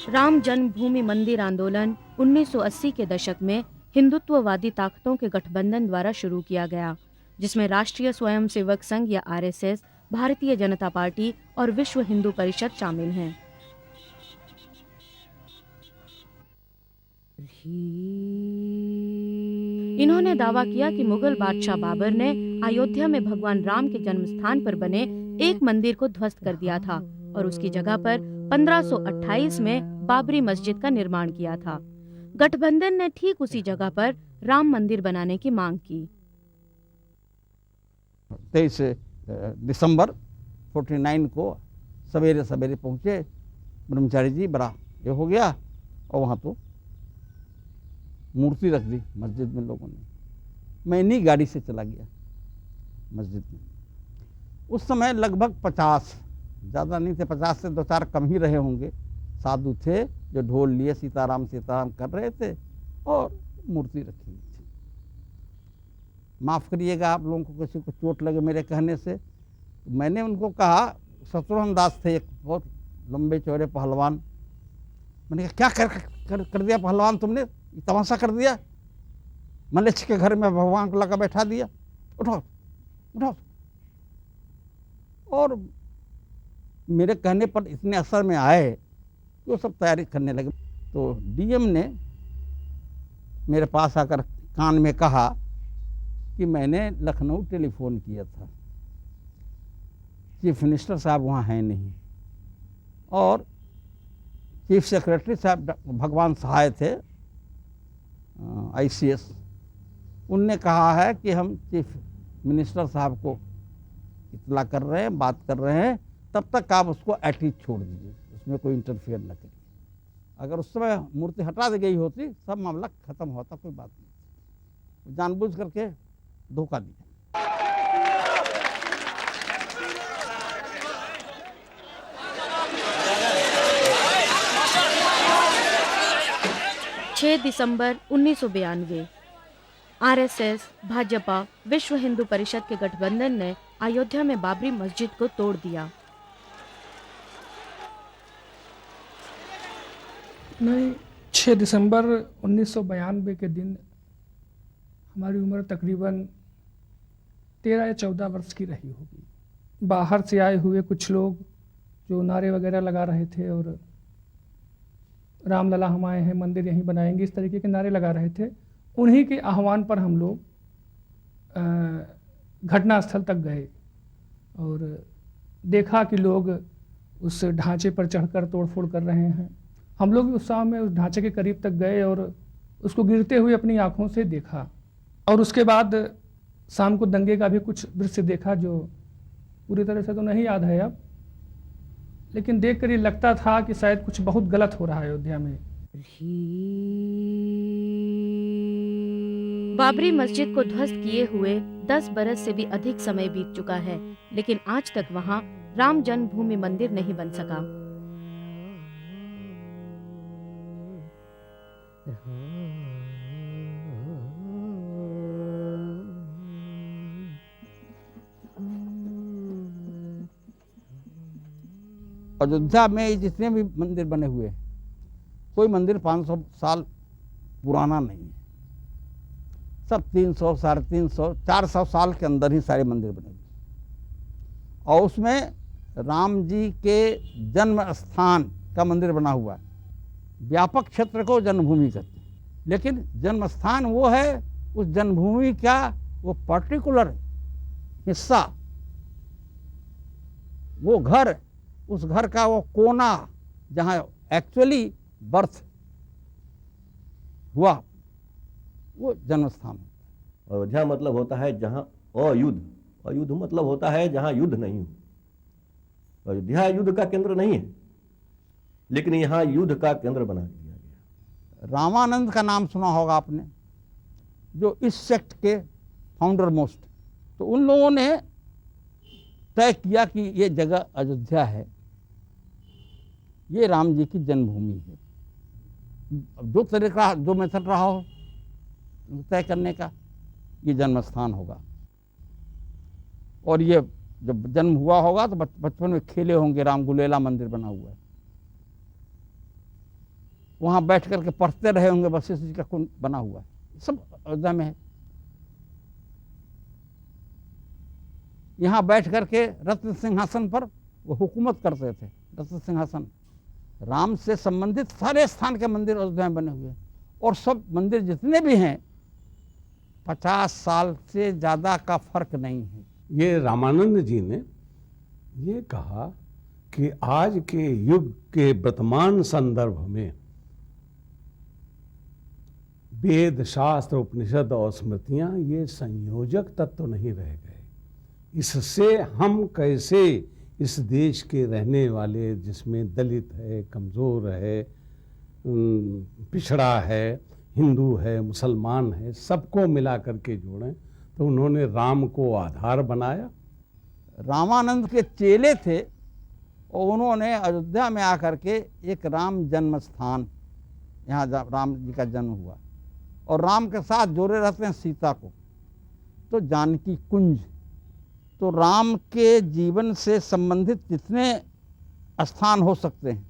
राम जन्मभूमि मंदिर आंदोलन 1980 के दशक में हिंदुत्ववादी ताकतों के गठबंधन द्वारा शुरू किया गया, जिसमें राष्ट्रीय स्वयंसेवक संघ या आरएसएस, भारतीय जनता पार्टी और विश्व हिंदू परिषद शामिल हैं। इन्होंने दावा किया कि मुगल बादशाह बाबर ने अयोध्या में भगवान राम के जन्म स्थान पर बने एक मंदिर को ध्वस्त कर दिया था और उसकी जगह पर 1528 में बाबरी मस्जिद का निर्माण किया था। गठबंधन ने ठीक उसी जगह पर राम मंदिर बनाने की मांग की। 23 दिसंबर 49 को सवेरे सवेरे पहुंचे ब्रह्मचारी जी, बड़ा ये हो गया और वहाँ तो मूर्ति रख दी मस्जिद में लोगों ने। मैं इन्हीं गाड़ी से चला गया मस्जिद में। उस समय लगभग 50, ज़्यादा नहीं थे, 50 से 2-4 कम ही रहे होंगे, साधु थे जो ढोल लिए सीताराम सीताराम कर रहे थे और मूर्ति रखी हुई थी। माफ़ करिएगा आप लोगों को किसी को चोट लगे मेरे कहने से, तो मैंने उनको कहा, शत्रुघ्न दास थे एक बहुत लंबे चौड़े पहलवान, मैंने कहा क्या कर दिया पहलवान तुमने, तमाशा कर दिया, मलेच्छ के घर में भगवान को लगा बैठा दिया, उठाओ उठाओ। और मेरे कहने पर इतने असर में आए कि वो सब तैयारी करने लगे। तो डीएम ने मेरे पास आकर कान में कहा कि मैंने लखनऊ टेलीफोन किया था, चीफ मिनिस्टर साहब वहाँ हैं नहीं, और चीफ सेक्रेटरी साहब भगवान सहाय थे ICS, उनने कहा है कि हम चीफ मिनिस्टर साहब को इतला कर रहे हैं, बात कर रहे हैं, तब तक आप उसको एटलीस्ट छोड़ दीजिए, उसमें कोई इंटरफेयर न करिए। अगर उस समय मूर्ति हटा दी गई होती सब मामला खत्म होता, कोई बात नहीं। जानबूझ करके धोखा दिया। 6 दिसंबर 1992 आरएसएस, भाजपा, विश्व हिंदू परिषद के गठबंधन ने अयोध्या में बाबरी मस्जिद को तोड़ दिया। नहीं, 6 दिसंबर 1992 के दिन हमारी उम्र तकरीबन 13 या 14 वर्ष की रही होगी। बाहर से आए हुए कुछ लोग जो नारे वगैरह लगा रहे थे और रामलला हम आए हैं, मंदिर यहीं बनाएंगे, इस तरीके के नारे लगा रहे थे। उन्हीं के आह्वान पर हम लोग घटनास्थल तक गए और देखा कि लोग उस ढांचे पर चढ़कर तोड़फोड़ कर रहे हैं। हम लोग भी उत्साह में उस ढांचे के करीब तक गए और उसको गिरते हुए अपनी आंखों से देखा। और उसके बाद शाम को दंगे का भी कुछ दृश्य देखा जो पूरी तरह से तो नहीं याद है अब, लेकिन देखकर ये लगता था कि शायद कुछ बहुत गलत हो रहा है अयोध्या में। बाबरी मस्जिद को ध्वस्त किए हुए 10 बरस से भी अधिक समय बीत चुका है, लेकिन आज तक वहां राम जन्मभूमि मंदिर नहीं बन सका। अयोध्या में जितने भी मंदिर बने हुए हैं, कोई मंदिर 500 साल पुराना नहीं है, सब 300, 350, 400 साल के अंदर ही सारे मंदिर बने हुए। और उसमें राम जी के जन्म स्थान का मंदिर बना हुआ है। व्यापक क्षेत्र को जन्मभूमि कहते हैं, लेकिन जन्म स्थान वो है, उस जन्मभूमि का वो पर्टिकुलर हिस्सा, वो घर, उस घर का वो कोना जहाँ एक्चुअली बर्थ हुआ, वो जन्म स्थान होता है। अयोध्या मतलब होता है जहाँ अयुद्ध, अयुद्ध मतलब होता है जहाँ युद्ध नहीं हो। अयोध्या युद्ध का केंद्र नहीं है, लेकिन यहाँ युद्ध का केंद्र बना दिया गया। रामानंद का नाम सुना होगा आपने, जो इस सेक्ट के फाउंडर मोस्ट, तो उन लोगों ने तय किया कि ये जगह अयोध्या है, ये राम जी की जन्मभूमि है। जो तरीका, जो मेथड रहा हो तय करने का, ये जन्म स्थान होगा। और ये जब जन्म हुआ होगा तो बचपन में खेले होंगे, राम गुलेला मंदिर बना हुआ है। वहाँ बैठ करके पढ़ते रहे होंगे, वशिष्ठ जी का कुंड बना हुआ है, सब अयोध्या में है। यहाँ बैठ करके रत्न सिंहासन पर वो हुकूमत करते थे। रत्न सिंहासन, राम से संबंधित सारे स्थान के मंदिर अयोध्या में बने हुए हैं, और सब मंदिर जितने भी हैं 50 साल से ज़्यादा का फर्क नहीं है। ये रामानंद जी ने ये कहा कि आज के युग के वर्तमान संदर्भ में वेद, शास्त्र, उपनिषद और स्मृतियां ये संयोजक तत्व नहीं रह गए। इससे हम कैसे इस देश के रहने वाले, जिसमें दलित है, कमज़ोर है, पिछड़ा है, हिंदू है, मुसलमान है, सबको मिला करके जोड़ें, तो उन्होंने राम को आधार बनाया। रामानंद के चेले थे और उन्होंने अयोध्या में आकर के एक राम जन्म स्थान, यहाँ राम जी का जन्म हुआ, और राम के साथ जोड़े रहते हैं सीता को, तो जानकी कुंज। तो राम के जीवन से संबंधित जितने स्थान हो सकते हैं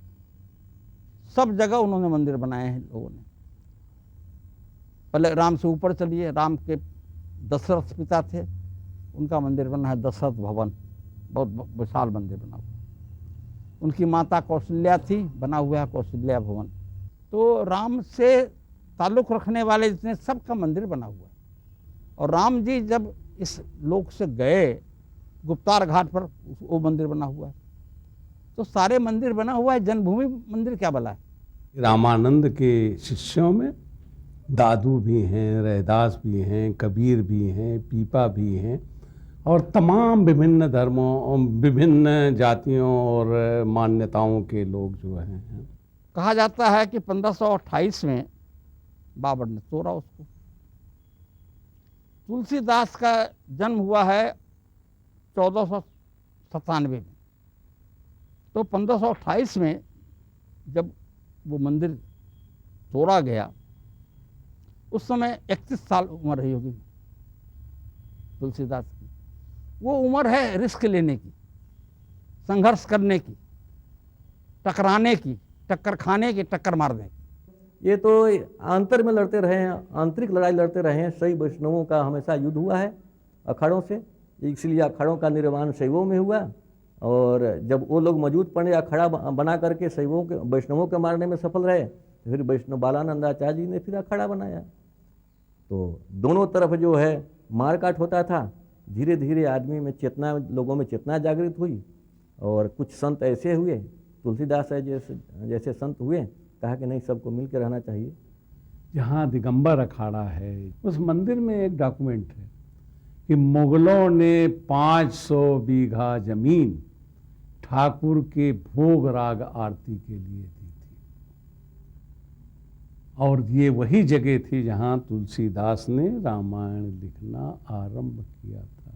सब जगह उन्होंने मंदिर बनाए हैं लोगों ने। पहले राम से ऊपर चलिए, राम के दशरथ पिता थे, उनका मंदिर बना है दशरथ भवन, बहुत विशाल मंदिर बना हुआ। उनकी माता कौशल्या थी, बना हुआ है कौशल्या भवन। तो राम से ताल्लुक़ रखने वाले जितने सबका मंदिर बना हुआ है। और राम जी जब इस लोक से गए, गुप्तार घाट पर वो मंदिर बना हुआ है। तो सारे मंदिर बना हुआ है, जन्मभूमि मंदिर क्या भला है। रामानंद के शिष्यों में दादू भी हैं, रैदास भी हैं, कबीर भी हैं, पीपा भी हैं, और तमाम विभिन्न धर्मों, विभिन्न जातियों और मान्यताओं के लोग जो हैं। कहा जाता है कि 1528 में बाबर ने तोड़ा उसको। तुलसीदास का जन्म हुआ है 1497 में। तो 1528 में जब वो मंदिर तोड़ा गया, उस समय 31 साल उम्र रही होगी तुलसीदास की। वो उम्र है रिस्क लेने की, संघर्ष करने की, टकराने की, टक्कर खाने की, टक्कर मारने की। ये तो आंतर में लड़ते रहे हैं, आंतरिक लड़ाई लड़ते रहे हैं। शैव वैष्णवों का हमेशा युद्ध हुआ है अखाड़ों से, इसलिए अखाड़ों का निर्माण शैवों में हुआ। और जब वो लोग मौजूद पड़े, अखाड़ा बना करके शैवों के वैष्णवों के मारने में सफल रहे, तो फिर वैष्णव बालानंदाचार्य जी ने फिर अखाड़ा बनाया। तो दोनों तरफ जो है मारकाट होता था। धीरे धीरे आदमी में चेतना, लोगों में चेतना जागृत हुई, और कुछ संत ऐसे हुए, तुलसीदास जैसे संत हुए, कहा कि नहीं, सबको मिल के रहना चाहिए। जहाँ दिगंबर अखाड़ा है, उस मंदिर में एक डॉक्यूमेंट है कि मुगलों ने 500 बीघा जमीन ठाकुर के भोग राग आरती के लिए दी थी, और ये वही जगह थी जहाँ तुलसीदास ने रामायण लिखना आरंभ किया था।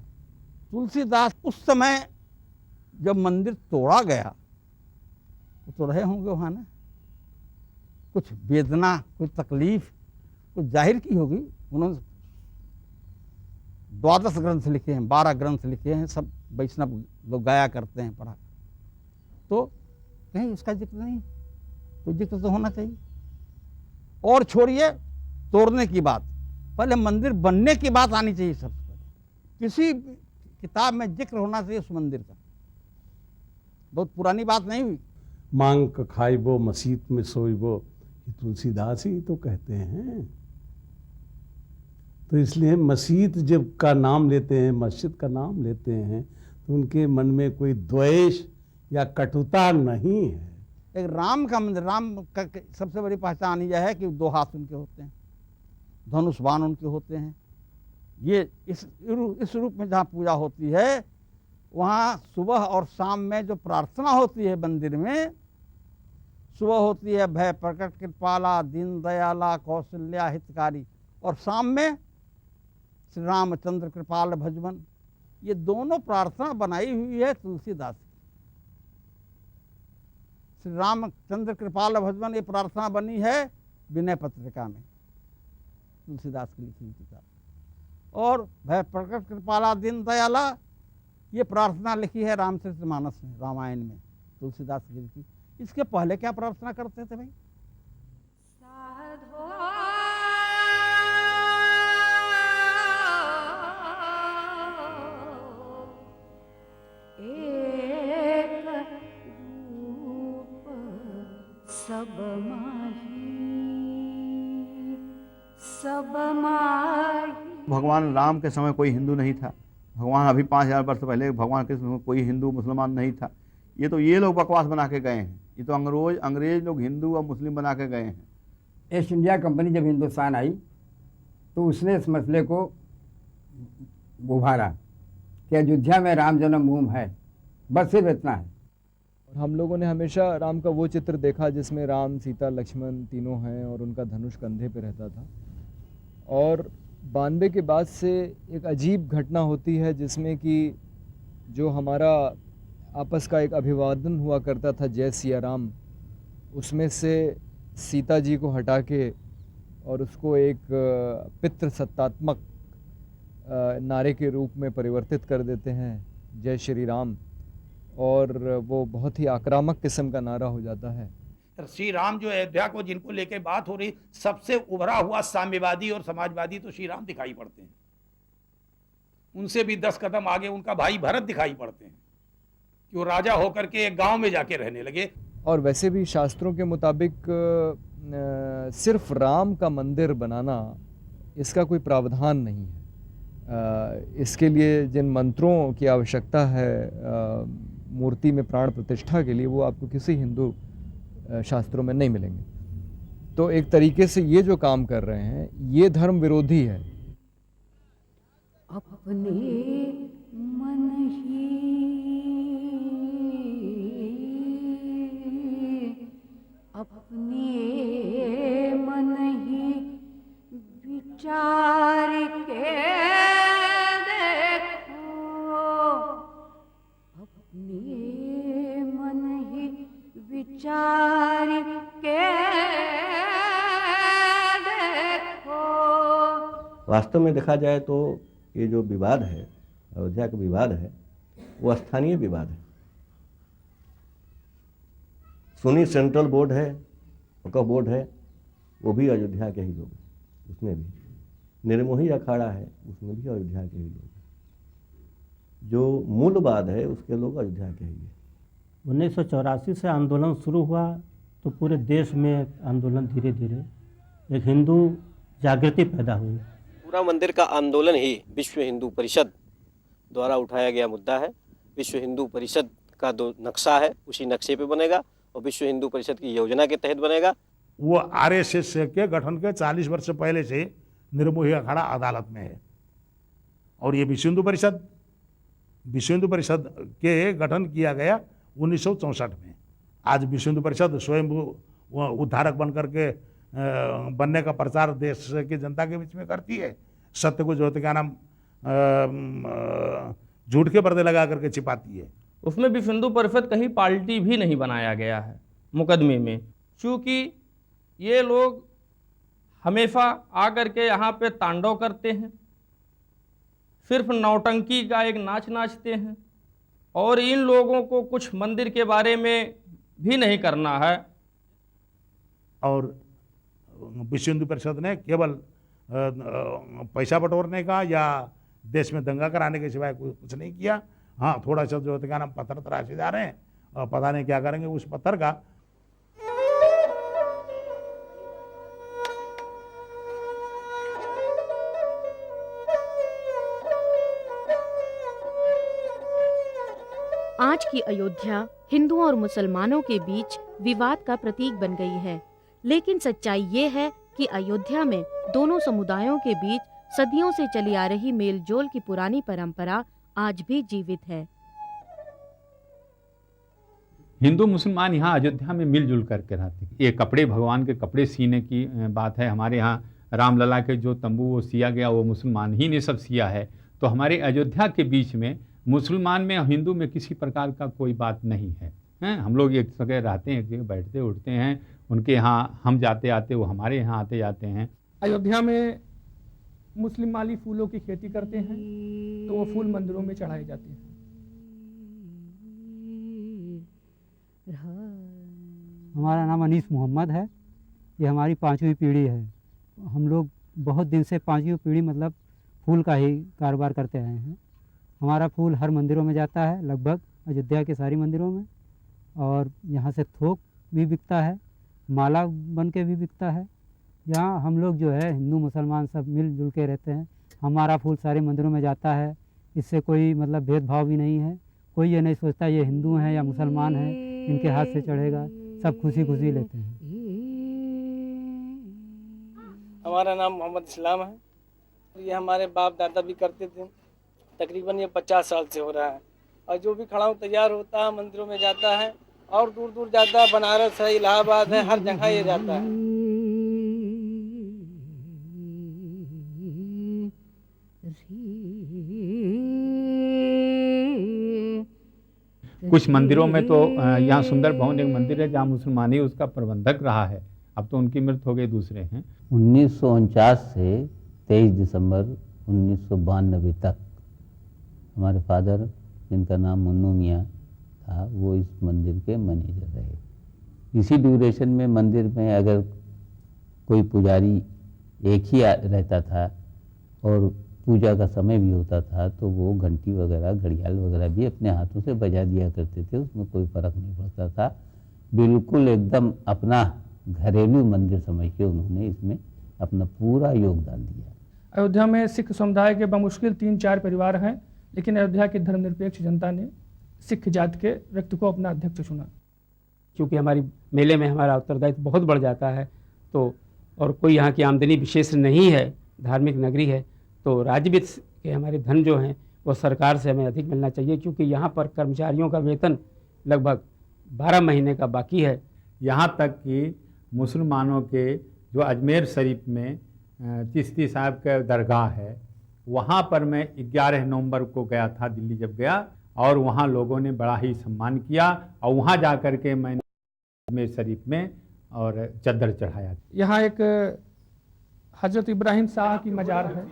तुलसीदास उस समय जब मंदिर तोड़ा गया, तो रहे होंगे वहाँ ना, कुछ वेदना, कुछ तकलीफ, कुछ जाहिर की होगी। उन्होंने 12 ग्रंथ लिखे हैं, 12 ग्रंथ लिखे हैं, सब वैष्णव लोग गाया करते हैं, पढ़ा। तो कहीं उसका जिक्र नहीं, तो जिक्र तो होना चाहिए। और छोड़िए तोड़ने की बात, पहले मंदिर बनने की बात आनी चाहिए सबसे पहले। किसी किताब में जिक्र होना चाहिए उस मंदिर का। बहुत पुरानी बात नहीं हुई। मांग क खाइबो मसीत में सोइबो, ये तुलसीदास ही तो कहते हैं। तो इसलिए मसीत जब का नाम लेते हैं, मस्जिद का नाम लेते हैं, तो उनके मन में कोई द्वेष या कटुता नहीं है। एक राम का मंदिर, राम का सबसे बड़ी पहचान यह है कि 2 हाथ उनके होते हैं, धनुष बाण उनके होते हैं। ये इस रूप में जहाँ पूजा होती है, वहाँ सुबह और शाम में जो प्रार्थना होती है मंदिर में, सुबह होती है भय प्रकट कृपाला दीन दयाला कौशल्या हितकारी, और शाम में श्री रामचंद्र कृपाल भजवन। ये दोनों प्रार्थना बनाई हुई है तुलसीदास की। श्री रामचंद्र कृपाल भजवन ये प्रार्थना बनी है विनय पत्रिका में, तुलसीदास की लिखी हुई किताब। और भय प्रकट कृपाला दीन दयाला ये प्रार्थना लिखी है रामचरितमानस में, रामायण में, तुलसीदास की लिखी। इसके पहले क्या प्रार्थना करते थे भाई? सब माही। भगवान राम के समय कोई हिंदू नहीं था। भगवान अभी 5000 वर्ष पहले भगवान के समय कोई हिंदू मुसलमान नहीं था। ये लोग बकवास बना के गए हैं। ये तो अंग्रेज लोग हिंदू और मुस्लिम बना के गए हैं। ईस्ट इंडिया कंपनी जब हिंदुस्तान आई तो उसने इस मसले को उभारा कि अयोध्या में राम जन्मभूमि है, बस सिर्फ इतना है। हम लोगों ने हमेशा राम का वो चित्र देखा जिसमें राम, सीता, लक्ष्मण तीनों हैं और उनका धनुष कंधे पे रहता था। और 92 के बाद से एक अजीब घटना होती है जिसमें कि जो हमारा आपस का एक अभिवादन हुआ करता था जय सिया राम, उसमें से सीता जी को हटा के और उसको एक पितृसत्तात्मक नारे के रूप में परिवर्तित कर देते हैं जय श्री राम, और वो बहुत ही आक्रामक किस्म का नारा हो जाता है। श्री राम जो अयोध्या को जिनको लेके बात हो रही, सबसे उभरा हुआ साम्यवादी और समाजवादी तो श्री राम दिखाई पड़ते हैं। उनसे भी 10 कदम आगे उनका भाई भरत दिखाई पड़ते हैं कि वो राजा होकर के एक गांव में जाके रहने लगे। और वैसे भी शास्त्रों के मुताबिक सिर्फ राम का मंदिर बनाना इसका कोई प्रावधान नहीं है। इसके लिए जिन मंत्रों की आवश्यकता है मूर्ति में प्राण प्रतिष्ठा के लिए, वो आपको किसी हिंदू शास्त्रों में नहीं मिलेंगे। तो एक तरीके से ये जो काम कर रहे हैं ये धर्म विरोधी है। अपने मन ही विचार के देखो, अपने मन ही विचार के देखो। वास्तव में देखा जाए तो ये जो विवाद है, अयोध्या का विवाद है, वो स्थानीय विवाद है। सुन्नी सेंट्रल बोर्ड है, वक्फ बोर्ड है, वो भी अयोध्या के ही लोग हैं। उसमें भी निर्मोही अखाड़ा है, उसमें भी अयोध्या के ही लोग हैं। जो मूलवाद है उसके लोग अयोध्या के ही हैं। 1984 से आंदोलन शुरू हुआ तो पूरे देश में आंदोलन धीरे धीरे एक हिंदू जागृति पैदा हुई। पूरा मंदिर का आंदोलन ही विश्व हिंदू परिषद द्वारा उठाया गया मुद्दा है। विश्व हिंदू परिषद का जो नक्शा है उसी नक्शे पे बनेगा और विश्व हिंदू परिषद की योजना के तहत बनेगा। वो आरएसएस के गठन के 40 वर्ष पहले से निर्मोही अखाड़ा अदालत में है। और ये विश्व हिंदू परिषद के गठन किया गया 1964 में। आज विश्व हिंदू परिषद स्वयं उद्धारक बन करके बनने का प्रचार देश की जनता के बीच में करती है। सत्य को ज्योति का नाम झूठ के पर्दे लगा करके छिपाती है। उसमें विश्व हिंदू परिषद कहीं पार्टी भी नहीं बनाया गया है मुकदमे में, क्योंकि ये लोग हमेशा आकर के यहाँ पे तांडव करते हैं, सिर्फ नौटंकी का एक नाच नाचते हैं और इन लोगों को कुछ मंदिर के बारे में भी नहीं करना है। और विश्व हिंदू परिषद ने केवल पैसा बटोरने का या देश में दंगा कराने के सिवाय कुछ नहीं किया। हाँ, थोड़ा सा जो क्या नाम पत्थर तराशे जा रहे हैं और पता नहीं क्या करेंगे उस पत्थर का। आज की अयोध्या हिंदुओं और मुसलमानों के बीच विवाद का प्रतीक बन गई है, लेकिन सच्चाई ये है कि अयोध्या में दोनों समुदायों के बीच सदियों से चली आ रही मेलजोल की पुरानी परंपरा आज भी जीवित है। हिंदू मुसलमान यहाँ अयोध्या में मिलजुल करके रहते हैं। ये कपड़े, भगवान के कपड़े सीने की बात है। हमारे यहाँ रामलला के जो तंबू वो सिया गया वो मुसलमान ही ने सब सिया है। तो हमारे अयोध्या के बीच में मुसलमान में और हिंदू में किसी प्रकार का कोई बात नहीं है। हम लोग एक जगह रहते हैं, बैठते उठते हैं, उनके यहाँ हम जाते आते, वो हमारे यहाँ आते जाते हैं। अयोध्या में मुस्लिम माली फूलों की खेती करते हैं तो वो फूल मंदिरों में चढ़ाए जाते हैं। हमारा नाम अनीस मोहम्मद है। ये हमारी 5वीं पीढ़ी है। हम लोग बहुत दिन से 5वीं पीढ़ी मतलब फूल का ही कारोबार करते आए हैं। हमारा फूल हर मंदिरों में जाता है, लगभग अयोध्या के सारी मंदिरों में, और यहाँ से थोक भी बिकता है, माला बन के भी बिकता है। यहाँ हम लोग जो है हिंदू मुसलमान सब मिलजुल के रहते हैं। हमारा फूल सारे मंदिरों में जाता है, इससे कोई मतलब भेदभाव भी नहीं है। कोई ये नहीं सोचता ये हिंदू हैं या मुसलमान हैं, इनके हाथ से चढ़ेगा, सब खुशी खुशी लेते हैं। हमारा नाम मोहम्मद इस्लाम है। ये हमारे बाप दादा भी करते थे। तकरीबन ये 50 साल से हो रहा है, और जो भी खड़ाऊ तैयार होता है मंदिरों में जाता है, और दूर दूर जाता है, बनारस है, इलाहाबाद है, हर जगह ये जाता है। कुछ मंदिरों में तो यहाँ सुंदर भवन एक मंदिर है जहाँ मुसलमान ही उसका प्रबंधक रहा है, अब तो उनकी मृत्यु हो गई, दूसरे हैं। 1949 से 23 दिसंबर 1992 तक हमारे फादर, जिनका नाम मुन्नू मियाँ था, वो इस मंदिर के मैनेजर रहे। इसी ड्यूरेशन में मंदिर में अगर कोई पुजारी एक ही रहता था और पूजा का समय भी होता था, तो वो घंटी वगैरह, घड़ियाल वगैरह भी अपने हाथों से बजा दिया करते थे, उसमें कोई फर्क नहीं पड़ता था। बिल्कुल एकदम अपना घरेलू मंदिर समझ के उन्होंने इसमें अपना पूरा योगदान दिया। अयोध्या में सिख समुदाय के बमुश्किल 3-4 परिवार हैं, लेकिन अयोध्या की धर्मनिरपेक्ष जनता ने सिख जाति के व्यक्ति को अपना अध्यक्ष चुना। क्योंकि हमारी मेले में हमारा उत्तरदायित्व बहुत बढ़ जाता है, तो और कोई यहाँ की आमदनी विशेष नहीं है, धार्मिक नगरी है, तो राज्य वित्त के हमारे धन जो हैं वो सरकार से हमें अधिक मिलना चाहिए, क्योंकि यहाँ पर कर्मचारियों का वेतन लगभग 12 महीने का बाकी है। यहाँ तक कि मुसलमानों के जो अजमेर शरीफ में चिश्ती साहब का दरगाह है, वहाँ पर मैं 11 नवंबर को गया था, दिल्ली जब गया, और वहाँ लोगों ने बड़ा ही सम्मान किया, और वहाँ जा कर के मैंने अजमेर शरीफ में और चद्दर चढ़ाया। यहाँ एक हजरत इब्राहिम शाह की मजार है,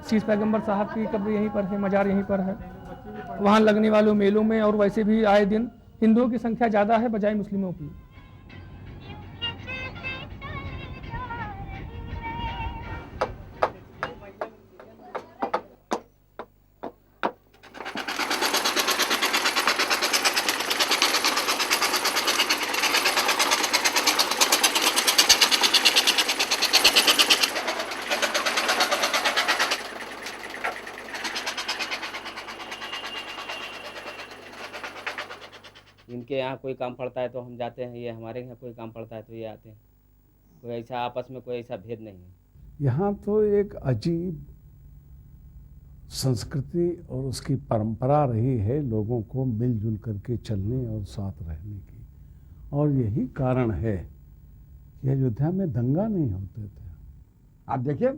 शीश पैगंबर साहब की कब्र यहीं पर है, मजार यहीं पर है। वहाँ लगने वाले मेलों में और वैसे भी आए दिन हिंदुओं की संख्या ज़्यादा है बजाय मुस्लिमों की। इनके यहाँ कोई काम पड़ता है तो हम जाते हैं, ये हमारे यहाँ कोई काम पड़ता है तो ये आते हैं। कोई ऐसा आपस में कोई ऐसा भेद नहीं है। यहाँ तो एक अजीब संस्कृति और उसकी परंपरा रही है लोगों को मिलजुल करके चलने और साथ रहने की, और यही कारण है कि अयोध्या में दंगा नहीं होते थे। आप देखिए,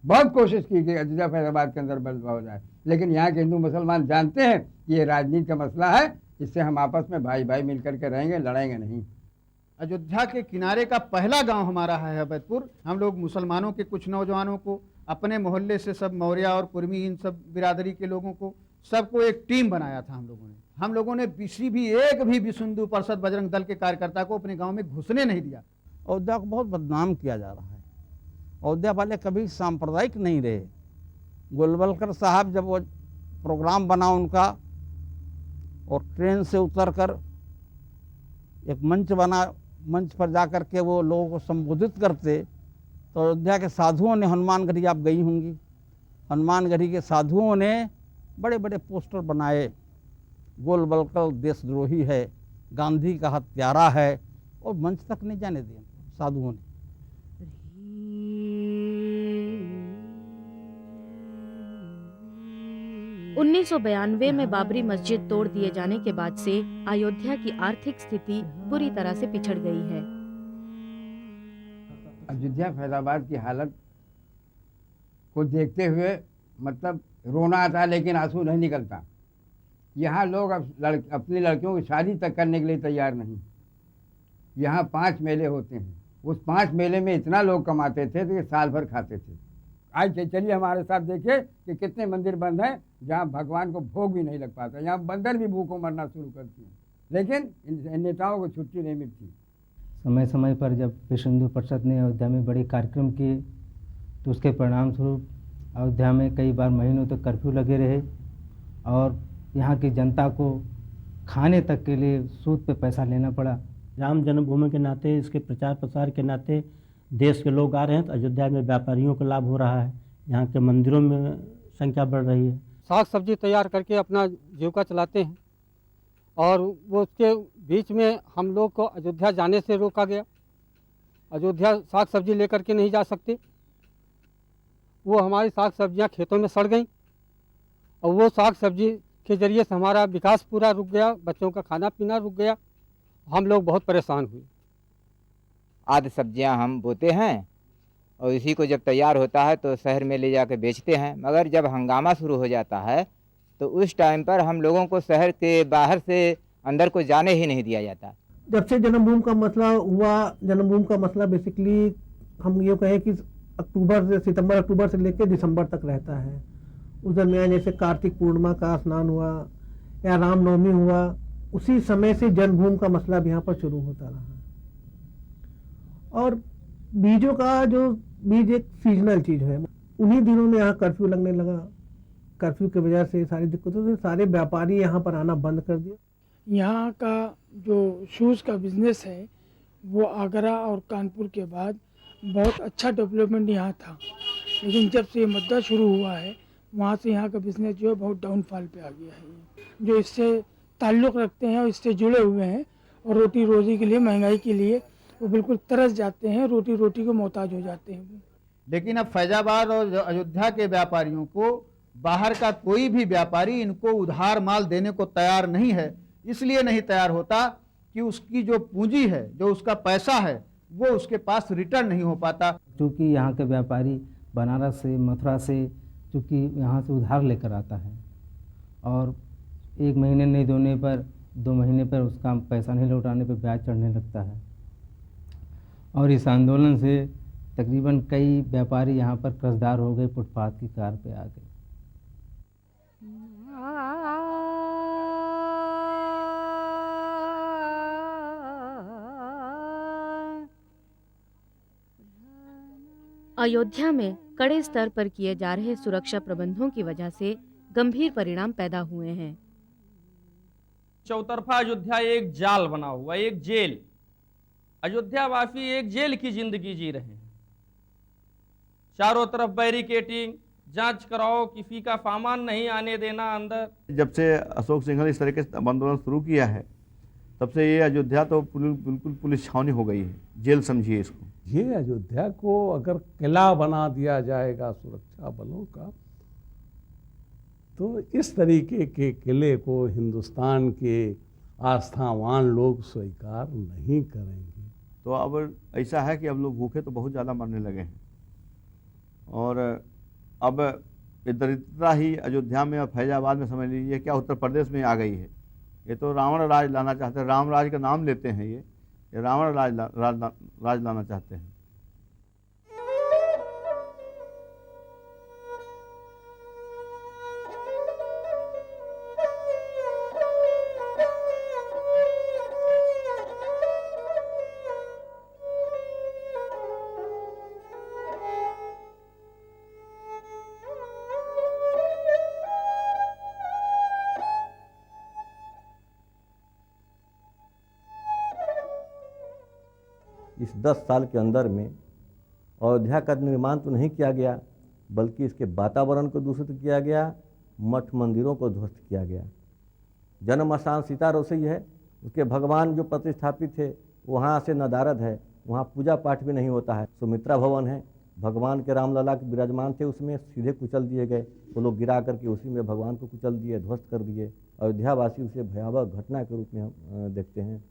बहुत कोशिश की कि अयोध्या फैजाबाद के अंदर बदलाव हो जाए, लेकिन यहाँ के हिंदू मुसलमान जानते हैं कि ये राजनीति का मसला है, इससे हम आपस में भाई भाई मिलकर के रहेंगे, लड़ेंगे नहीं। अयोध्या के किनारे का पहला गांव हमारा है अवैधपुर। हम लोग मुसलमानों के कुछ नौजवानों को, अपने मोहल्ले से सब मौर्य और कुर्मी, इन सब बिरादरी के लोगों को, सबको एक टीम बनाया था हम लोगों ने। हम लोगों ने किसी भी एक भी विश्व हिंदू परिषद बजरंग दल के कार्यकर्ता को अपने गाँव में घुसने नहीं दिया। अयोध्या को बहुत बदनाम किया जा रहा है। अयोध्या वाले कभी सांप्रदायिक नहीं रहे। गोलवलकर साहब जब वो प्रोग्राम बना उनका, और ट्रेन से उतरकर एक मंच बना, मंच पर जाकर के वो लोगों को संबोधित करते, तो अयोध्या के साधुओं ने, हनुमानगढ़ी आप गई होंगी, हनुमानगढ़ी के साधुओं ने बड़े बड़े पोस्टर बनाए, गोलवलकर देशद्रोही है, गांधी का हत्यारा है, और मंच तक नहीं जाने दिया साधुओं ने। 1992 में बाबरी मस्जिद तोड़ दिए जाने के बाद से अयोध्या की आर्थिक स्थिति बुरी तरह से पिछड़ गई है। अयोध्या फैजाबाद की हालत को देखते हुए मतलब रोना आता है, लेकिन आंसू नहीं निकलता। यहाँ लोग अब अपनी लड़कियों की शादी तक करने के लिए तैयार नहीं। यहाँ 5 मेले होते हैं, उस 5 मेले में इतना लोग कमाते थे कि साल भर खाते थे। आज चलिए हमारे साथ देखिए कि कितने मंदिर बंद हैं जहाँ भगवान को भोग भी नहीं लग पाता। यहाँ बंदर भी भूखों मरना शुरू करती हैं, लेकिन इन नेताओं को छुट्टी नहीं मिलती। समय समय पर जब विश्व हिंदू परिषद ने अयोध्या में बड़े कार्यक्रम किए तो उसके परिणाम स्वरूप अयोध्या में कई बार महीनों तक कर्फ्यू लगे रहे और यहाँ की जनता को खाने तक के लिए सूद पे पैसा लेना पड़ा। राम जन्मभूमि के नाते, इसके प्रचार प्रसार के नाते देश के लोग आ रहे हैं तो अयोध्या में व्यापारियों को लाभ हो रहा है, यहाँ के मंदिरों में संख्या बढ़ रही है। साग सब्जी तैयार करके अपना जीविका चलाते हैं और वो उसके बीच में हम लोग को अयोध्या जाने से रोका गया। अयोध्या साग सब्जी लेकर के नहीं जा सकते, वो हमारी साग सब्जियां खेतों में सड़ गईं और वो साग सब्जी के ज़रिए से हमारा विकास पूरा रुक गया, बच्चों का खाना पीना रुक गया, हम लोग बहुत परेशान हुए। आदि सब्जियां हम बोते हैं और इसी को जब तैयार होता है तो शहर में ले जाकर बेचते हैं, मगर जब हंगामा शुरू हो जाता है तो उस टाइम पर हम लोगों को शहर के बाहर से अंदर को जाने ही नहीं दिया जाता। जब से जन्मभूमि का मसला हुआ, जन्मभूमि का मसला बेसिकली हम ये कहें कि सितंबर अक्टूबर से लेकर दिसंबर तक रहता है। उस दरमियान जैसे कार्तिक पूर्णिमा का स्नान हुआ या रामनवमी हुआ, उसी समय से जन्मभूमि का मसला भी यहाँ पर शुरू होता रहा। और बीजों का जो बीज एक सीजनल चीज है, उन्हीं दिनों में यहाँ कर्फ्यू लगने लगा। कर्फ्यू की वजह से सारी दिक्कतों से सारे व्यापारी यहाँ पर आना बंद कर दिया। यहाँ का जो शूज़ का बिजनेस है वो आगरा और कानपुर के बाद बहुत अच्छा डेवलपमेंट यहाँ था, लेकिन जब से ये मुद्दा शुरू हुआ है वहाँ से यहाँ का बिजनेस जो है बहुत डाउनफॉल पे आ गया है। जो इससे ताल्लुक़ रखते हैं और इससे जुड़े हुए हैं और रोटी रोज़ी के लिए, महंगाई के लिए वो बिल्कुल तरस जाते हैं, रोटी रोटी को मोहताज हो जाते हैं। लेकिन अब फैजाबाद और अयोध्या के व्यापारियों को बाहर का कोई भी व्यापारी इनको उधार माल देने को तैयार नहीं है। इसलिए नहीं तैयार होता कि उसकी जो पूंजी है, जो उसका पैसा है, वो उसके पास रिटर्न नहीं हो पाता। क्योंकि यहाँ के व्यापारी बनारस से, मथुरा से, चूँकि यहाँ से उधार लेकर आता है और 1 महीने नहीं देने पर, 2 महीने पर उसका पैसा नहीं लौटाने पर ब्याज चढ़ने लगता है। और इस आंदोलन से तकरीबन कई व्यापारी यहाँ पर कर्जदार हो गए, फुटपाथ की कार पे आ गए। अयोध्या में कड़े स्तर पर किए जा रहे सुरक्षा प्रबंधों की वजह से गंभीर परिणाम पैदा हुए हैं। चौतरफा अयोध्या एक जाल बना हुआ, एक जेल। अयोध्यावासी एक जेल की जिंदगी जी रहे हैं। चारों तरफ बैरिकेटिंग, जांच कराओ, किसी का सामान नहीं आने देना अंदर। जब से अशोक सिंघल इस तरीके से आंदोलन शुरू किया है तब से ये अयोध्या तो बिल्कुल पुलिस छावनी हो गई है, जेल समझिए इसको। ये अयोध्या को अगर किला बना दिया जाएगा सुरक्षा बलों का, तो इस तरीके के किले को हिंदुस्तान के आस्थावान लोग स्वीकार नहीं करेंगे। तो अब ऐसा है कि अब लोग भूखे तो बहुत ज़्यादा मरने लगे हैं और अब दरिद्रता ही अयोध्या में और फैजाबाद में समझ लीजिए क्या उत्तर प्रदेश में आ गई है। ये तो रावण राज लाना चाहते हैं, राम राज का नाम लेते हैं, ये रावण राज लाना चाहते हैं। इस 10 साल के अंदर में अयोध्या का निर्माण तो नहीं किया गया, बल्कि इसके वातावरण को दूषित किया गया, मठ मंदिरों को ध्वस्त किया गया। जन्म स्थान सीता रोसई है, उसके भगवान जो प्रतिष्ठापित थे वहाँ से नदारद है, वहाँ पूजा पाठ भी नहीं होता है। सुमित्रा भवन है, भगवान के रामलला के विराजमान थे, उसमें सीधे कुचल दिए गए। वो लोग गिरा करके उसी में भगवान को कुचल दिए, ध्वस्त कर दिए। अयोध्यावासी उसे भयावह घटना के रूप में हम देखते हैं।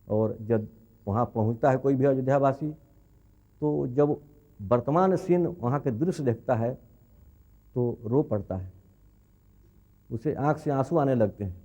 और जब वहाँ पहुँचता है कोई भी अयोध्यावासी, तो जब वर्तमान सीन वहाँ के दृश्य देखता है तो रो पड़ता है, उसे आँख से आंसू आने लगते हैं।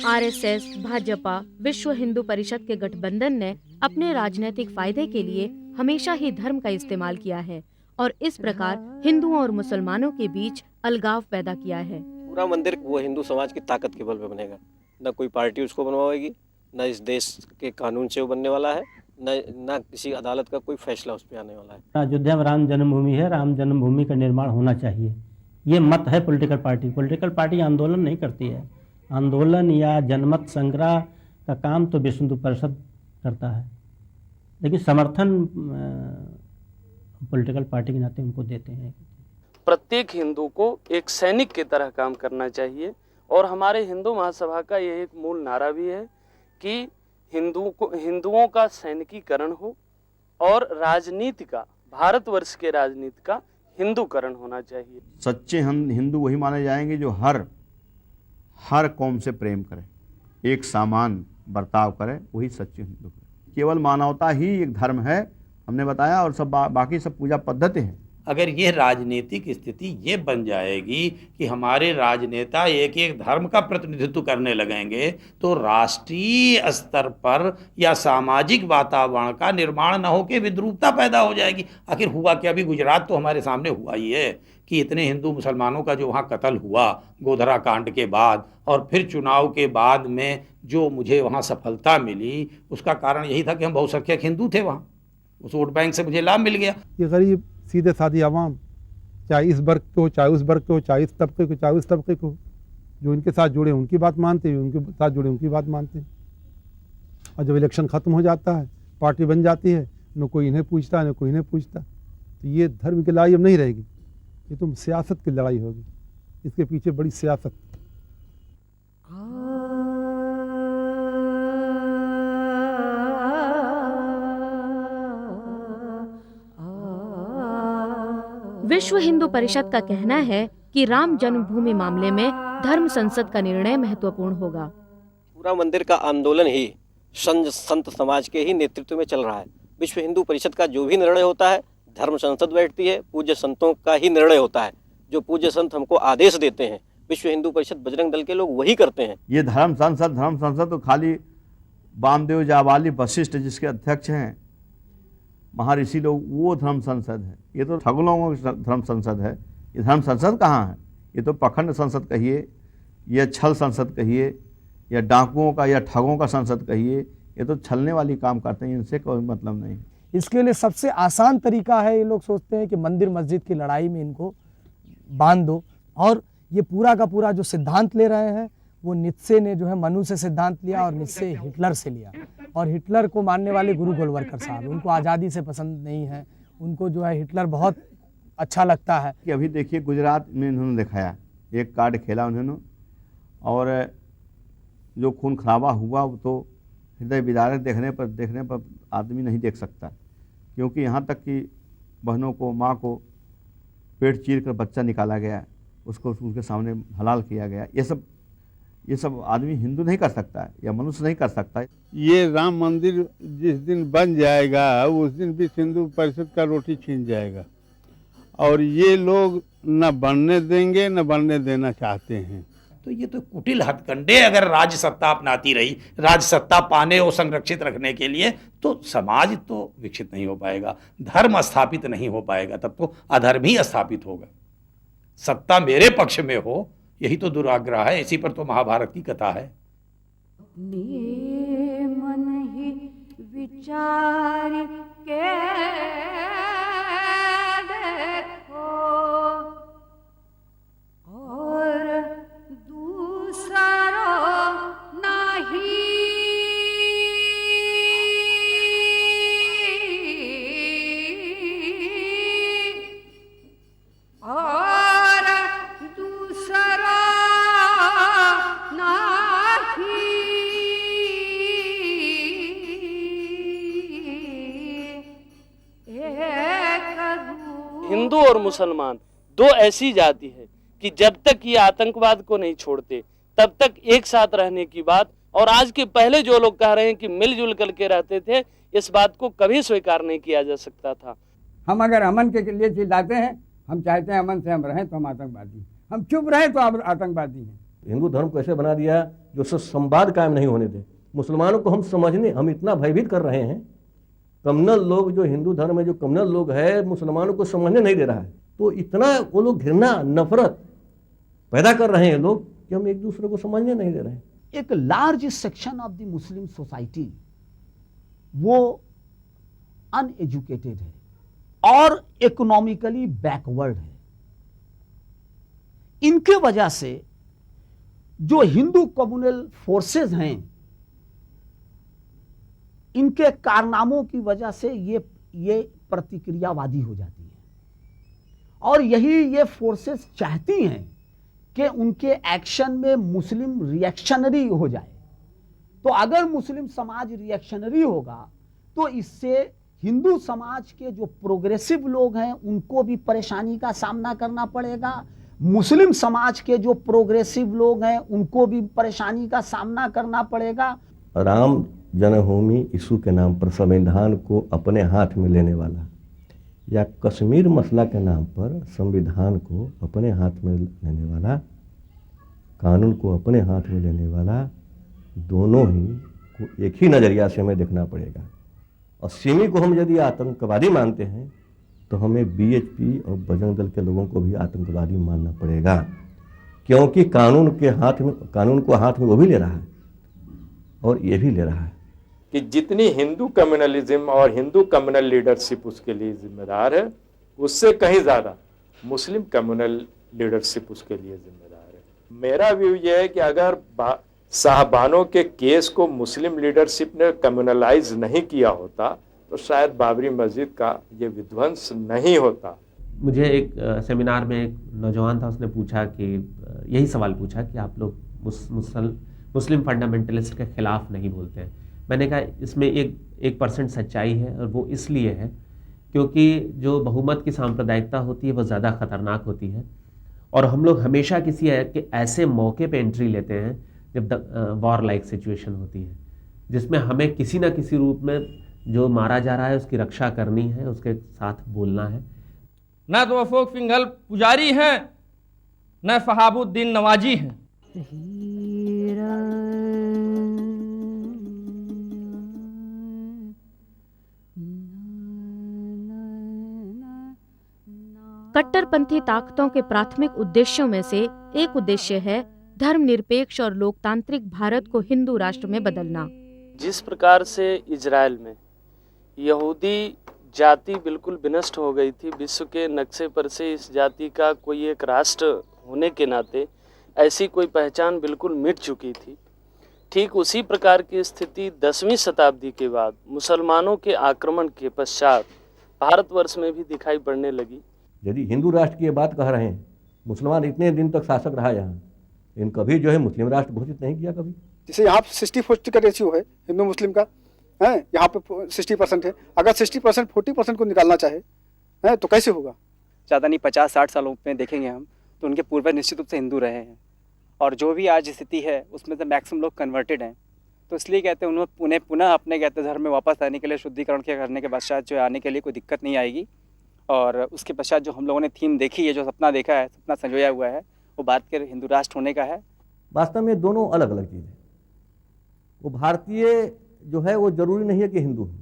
आरएसएस, भाजपा, विश्व हिंदू परिषद के गठबंधन ने अपने राजनीतिक फायदे के लिए हमेशा ही धर्म का इस्तेमाल किया है और इस प्रकार हिंदुओं और मुसलमानों के बीच अलगाव पैदा किया है। पूरा मंदिर वो हिंदू समाज की ताकत के बल पे बनेगा, न कोई पार्टी उसको बनवाएगी, न इस देश के कानून से वो बनने वाला है, न किसी अदालत का कोई फैसला उस पर आने वाला है। अयोध्या में राम जन्मभूमि है, राम जन्मभूमि का निर्माण होना चाहिए, ये मत है पॉलिटिकल पार्टी। पॉलिटिकल पार्टी आंदोलन नहीं करती है, आंदोलन या जनमत संग्रह का काम तो विश्व हिंदू परिषद करता है, लेकिन समर्थन पॉलिटिकल पार्टी के नाते उनको देते हैं। प्रत्येक हिंदू को एक सैनिक की तरह काम करना चाहिए और हमारे हिंदू महासभा का यह एक मूल नारा भी है कि हिंदुओं का सैनिकीकरण हो और राजनीति का, भारतवर्ष के राजनीति का हिंदूकरण होना चाहिए। सच्चे हिंदू वही माने जाएंगे जो हर कौम से प्रेम करे, एक समान बर्ताव करे, वही सच्चे हिंदू करे। केवल मानवता ही एक धर्म है, हमने बताया, और सब बाकी सब पूजा पद्धति है। अगर यह राजनीतिक स्थिति ये बन जाएगी कि हमारे राजनेता एक एक धर्म का प्रतिनिधित्व करने लगेंगे तो राष्ट्रीय स्तर पर या सामाजिक वातावरण का निर्माण न होकर विद्रूपता पैदा हो जाएगी। आखिर हुआ क्या, अभी गुजरात तो हमारे सामने हुआ ही है कि इतने हिंदू मुसलमानों का जो वहाँ कत्ल हुआ गोधरा कांड के बाद, और फिर चुनाव के बाद में जो मुझे वहाँ सफलता मिली, उसका कारण यही था कि हम बहुसंख्यक हिंदू थे वहाँ, उस वोट बैंक से मुझे लाभ मिल गया। ये गरीब सीधे साधी आवाम, चाहे इस वर्ग को, चाहे उस वर्ग को, चाहे इस तबके को, चाहे उस तबके को, जो इनके साथ जुड़े उनकी बात मानते हैं, उनके साथ जुड़े उनकी बात मानते हैं। और जब इलेक्शन ख़त्म हो जाता है, पार्टी बन जाती है, न कोई इन्हें पूछता है न कोई इन्हें पूछता, तो ये धर्म की लड़ाई अब नहीं रहेगी, ये तो सियासत की लड़ाई होगी। इसके पीछे बड़ी सियासत। विश्व हिंदू परिषद का कहना है कि राम जन्मभूमि मामले में धर्म संसद का निर्णय महत्वपूर्ण होगा। पूरा मंदिर का आंदोलन ही संत समाज के ही नेतृत्व में चल रहा है। विश्व हिंदू परिषद का जो भी निर्णय होता है, धर्म संसद बैठती है, पूज्य संतों का ही निर्णय होता है। जो पूज्य संत हमको आदेश देते हैं, विश्व हिंदू परिषद बजरंग दल के लोग वही करते हैं। ये धर्म संसद तो खाली वामदेव जाबाली वशिष्ठ जिसके अध्यक्ष हैं महर्षि लोग, वो धर्म संसद है। ये तो ठग लोगों की धर्म संसद है। ये धर्म संसद कहाँ है? ये तो पखंड संसद कहिए, या छल संसद कहिए, या डाकुओं का या ठगों का संसद कहिए, ये तो छलने वाली काम करते हैं, इनसे कोई मतलब नहीं। इसके लिए सबसे आसान तरीका है, ये लोग सोचते हैं कि मंदिर मस्जिद की लड़ाई में इनको बांध दो, और ये पूरा का पूरा जो सिद्धांत ले रहे हैं वो नीत्शे ने जो है मनु से सिद्धांत लिया और नीत्शे हिटलर से लिया। और हिटलर को मानने वाले गुरु गोलवलकर साहब, उनको आज़ादी से पसंद नहीं है, उनको जो है हिटलर बहुत अच्छा लगता है। कि अभी देखिए गुजरात में इन्होंने दिखाया, एक कार्ड खेला उन्होंने, और जो खून खराबा हुआ वो तो हृदय विदारक देखने पर आदमी नहीं देख सकता, क्योंकि यहाँ तक कि बहनों को, माँ को पेट चीर कर बच्चा निकाला गया, उसको उनके सामने हलाल किया गया। ये सब आदमी हिंदू नहीं कर सकता है या मनुष्य नहीं कर सकता है। ये राम मंदिर जिस दिन बन जाएगा उस दिन भी हिंदू परिषद का रोटी छीन जाएगा, और ये लोग न बनने देंगे न बनने देना चाहते हैं। तो ये तो कुटिल हथकंडे अगर राज्य सत्ता अपनाती रही, राज्य सत्ता पाने और संरक्षित रखने के लिए, तो समाज तो विकसित नहीं हो पाएगा, धर्म स्थापित नहीं हो पाएगा, तब तो अधर्म ही स्थापित होगा। सत्ता मेरे पक्ष में हो, यही तो दुराग्रह है, इसी पर तो महाभारत की कथा है। मन ही विचार के देखो और दूसरो नहीं, और दूसरा हिंदू और मुसलमान दो ऐसी जाति है कि जब तक ये आतंकवाद को नहीं छोड़ते तब तक एक साथ रहने की बात, और आज के पहले जो लोग कह रहे हैं कि मिलजुल करके रहते थे, इस बात को कभी स्वीकार नहीं किया जा सकता था। हम अगर अमन के लिए चिल्लाते हैं, हम चाहते हैं अमन से हम रहें तो हम आतंकवादी, हम चुप रहें तो आप आतंकवादी हैं। हिंदू धर्म को ऐसे बना दिया जो उससे संवाद कायम नहीं होने दे। मुसलमानों को हम इतना भयभीत कर रहे हैं, कम्युनल लोग जो हिंदू धर्म में जो कम्युनल लोग है मुसलमानों को समझने नहीं दे रहा है। तो इतना वो लोग घृणा नफरत पैदा कर रहे हैं लोग कि हम एक दूसरे को समझने नहीं दे रहे हैं। एक large section of the Muslim society वो अनएजुकेटेड है और इकोनॉमिकली बैकवर्ड है। इनके वजह से जो हिंदू कम्युनल फोर्सेस हैं, इनके कारनामों की वजह से ये प्रतिक्रियावादी हो जाती है और यही ये फोर्सेस चाहती हैं कि उनके एक्शन में मुस्लिम रिएक्शनरी हो जाए। तो अगर मुस्लिम समाज रिएक्शनरी होगा तो इससे हिंदू समाज के जो प्रोग्रेसिव लोग हैं उनको भी परेशानी का सामना करना पड़ेगा, मुस्लिम समाज के जो प्रोग्रेसिव लोग हैं उनको भी परेशानी का सामना करना पड़ेगा। राम जन्मभूमि यीशु के नाम पर संविधान को अपने हाथ में लेने वाला या कश्मीर मसला के नाम पर संविधान को अपने हाथ में लेने वाला, कानून को अपने हाथ में लेने वाला, दोनों ही को एक ही नज़रिया से हमें देखना पड़ेगा। और सिमी को हम यदि आतंकवादी मानते हैं तो हमें बीएचपी और बजरंग दल के लोगों को भी आतंकवादी मानना पड़ेगा, क्योंकि कानून को हाथ में वो भी ले रहा है और ये भी ले रहा है कि जितनी हिंदू कम्युनलिज्म और हिंदू कम्युनल लीडरशिप उसके लिए जिम्मेदार है, उससे कहीं ज़्यादा मुस्लिम कम्युनल लीडरशिप उसके लिए जिम्मेदार है। मेरा व्यू ये है कि अगर साहबानों के केस को मुस्लिम लीडरशिप ने कम्युनलाइज नहीं किया होता तो शायद बाबरी मस्जिद का ये विध्वंस नहीं होता। मुझे एक सेमिनार में एक नौजवान था, उसने पूछा कि यही सवाल पूछा कि आप लोग मुस्लिम फंडामेंटलिस्ट के खिलाफ नहीं बोलते हैं। मैंने कहा इसमें 1% सच्चाई है और वो इसलिए है क्योंकि जो बहुमत की सांप्रदायिकता होती है वो ज़्यादा ख़तरनाक होती है और हम लोग हमेशा किसी ऐसे मौके पे एंट्री लेते हैं जब वॉर लाइक सिचुएशन होती है, जिसमें हमें किसी न किसी रूप में जो मारा जा रहा है उसकी रक्षा करनी है, उसके साथ बोलना है। न तो अफोक सिंघल पुजारी हैं न फहाबुद्दीन नवाजी हैं। कट्टरपंथी ताकतों के प्राथमिक उद्देश्यों में से एक उद्देश्य है धर्मनिरपेक्ष और लोकतांत्रिक भारत को हिंदू राष्ट्र में बदलना। जिस प्रकार से इजराइल में यहूदी जाति बिल्कुल विनष्ट हो गई थी, विश्व के नक्शे पर से इस जाति का कोई एक राष्ट्र होने के नाते ऐसी कोई पहचान बिल्कुल मिट चुकी थी, ठीक उसी प्रकार की स्थिति 10वीं शताब्दी के बाद मुसलमानों के आक्रमण के पश्चात भारतवर्ष में भी दिखाई पड़ने लगी। यदि हिंदू राष्ट्र की ये बात कह रहे हैं, मुसलमान इतने दिन तक शासक रहा यहाँ, इन कभी जो है मुस्लिम राष्ट्र घोषित नहीं किया कभी। जैसे यहाँ 60-40 का रेशियो है हिंदू मुस्लिम का, है यहाँ पे 60% है। अगर 60% 40% को निकालना चाहे है तो कैसे होगा? ज़्यादा नहीं 50-60 सालों में देखेंगे हम तो उनके पूर्वज निश्चित रूप से हिंदू रहे हैं और जो भी आज स्थिति है उसमें तो मैक्सिमम लोग कन्वर्टेड हैं। तो इसलिए कहते हैं उन्हें पुनः अपने कहते धर्म में वापस आने के लिए शुद्धिकरण के करने के पश्चात जो आने के लिए कोई दिक्कत नहीं आएगी। और उसके पश्चात जो हम लोगों ने थीम देखी है, जो सपना देखा है, सपना संजोया हुआ है, वो भारत के हिंदू राष्ट्र होने का है। वास्तव में दोनों अलग अलग चीज़ें। वो भारतीय जो है वो जरूरी नहीं है कि हिंदू हो,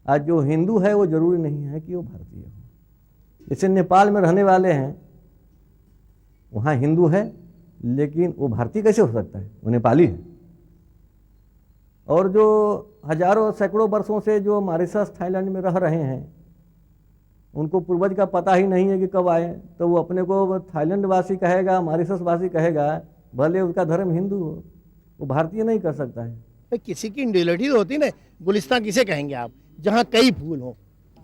आज जो हिंदू है वो जरूरी नहीं है कि वो भारतीय हो। जैसे नेपाल में रहने वाले हैं, वहाँ हिंदू है लेकिन वो भारतीय कैसे हो सकता है? वो नेपाली है। और जो हजारों सैकड़ों वर्षों से जो मॉरिशस थाईलैंड में रह रहे हैं, उनको पूर्वज का पता ही नहीं है कि कब आए, तो वो अपने को थाईलैंड वासी कहेगा, मॉरिशस वासी कहेगा, भले उसका धर्म हिंदू हो, वो भारतीय नहीं कर सकता है। किसी की इंडिविजुअलिटी होती ना, गुलिस्तान किसे कहेंगे आप, जहाँ कई फूल हो।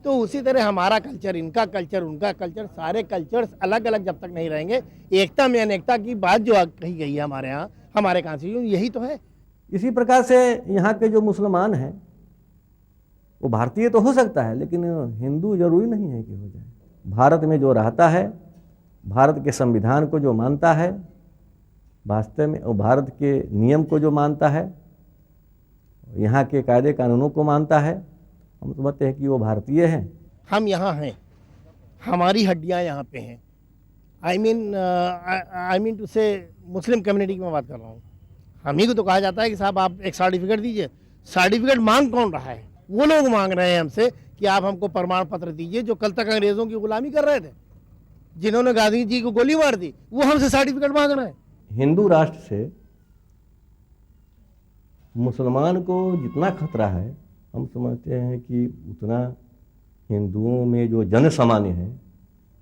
तो उसी तरह हमारा कल्चर, इनका कल्चर, उनका कल्चर, सारे कल्चर्स अलग अलग जब तक नहीं रहेंगे, एकता में अनेकता की बात जो कही गई है हमारे यहाँ, हमारे कॉन्स्टिट्यूशन यही तो है। इसी प्रकार से यहाँ के जो मुसलमान हैं वो भारतीय तो हो सकता है लेकिन हिंदू जरूरी नहीं है कि हो जाए। भारत में जो रहता है, भारत के संविधान को जो मानता है, वास्तव में वो भारत के नियम को जो मानता है, यहाँ के कायदे कानूनों को मानता है, हम समझते हैं कि वो भारतीय हैं। हम यहाँ हैं, हमारी हड्डियाँ यहाँ पे हैं, आई मीन टू से मुस्लिम कम्युनिटी की मैं बात कर रहा हूँ। हम ही को तो कहा जाता है कि साहब आप एक सर्टिफिकेट दीजिए। सर्टिफिकेट मांग कौन रहा है? वो लोग मांग रहे हैं हमसे कि आप हमको प्रमाण पत्र दीजिए जो कल तक अंग्रेजों की गुलामी कर रहे थे, जिन्होंने गांधी जी को गोली मार दी, वो हमसे सर्टिफिकेट मांग रहे हैं। हिंदू राष्ट्र से मुसलमान को जितना खतरा है, हम समझते हैं कि उतना हिंदुओं में जो जन सामान्य है,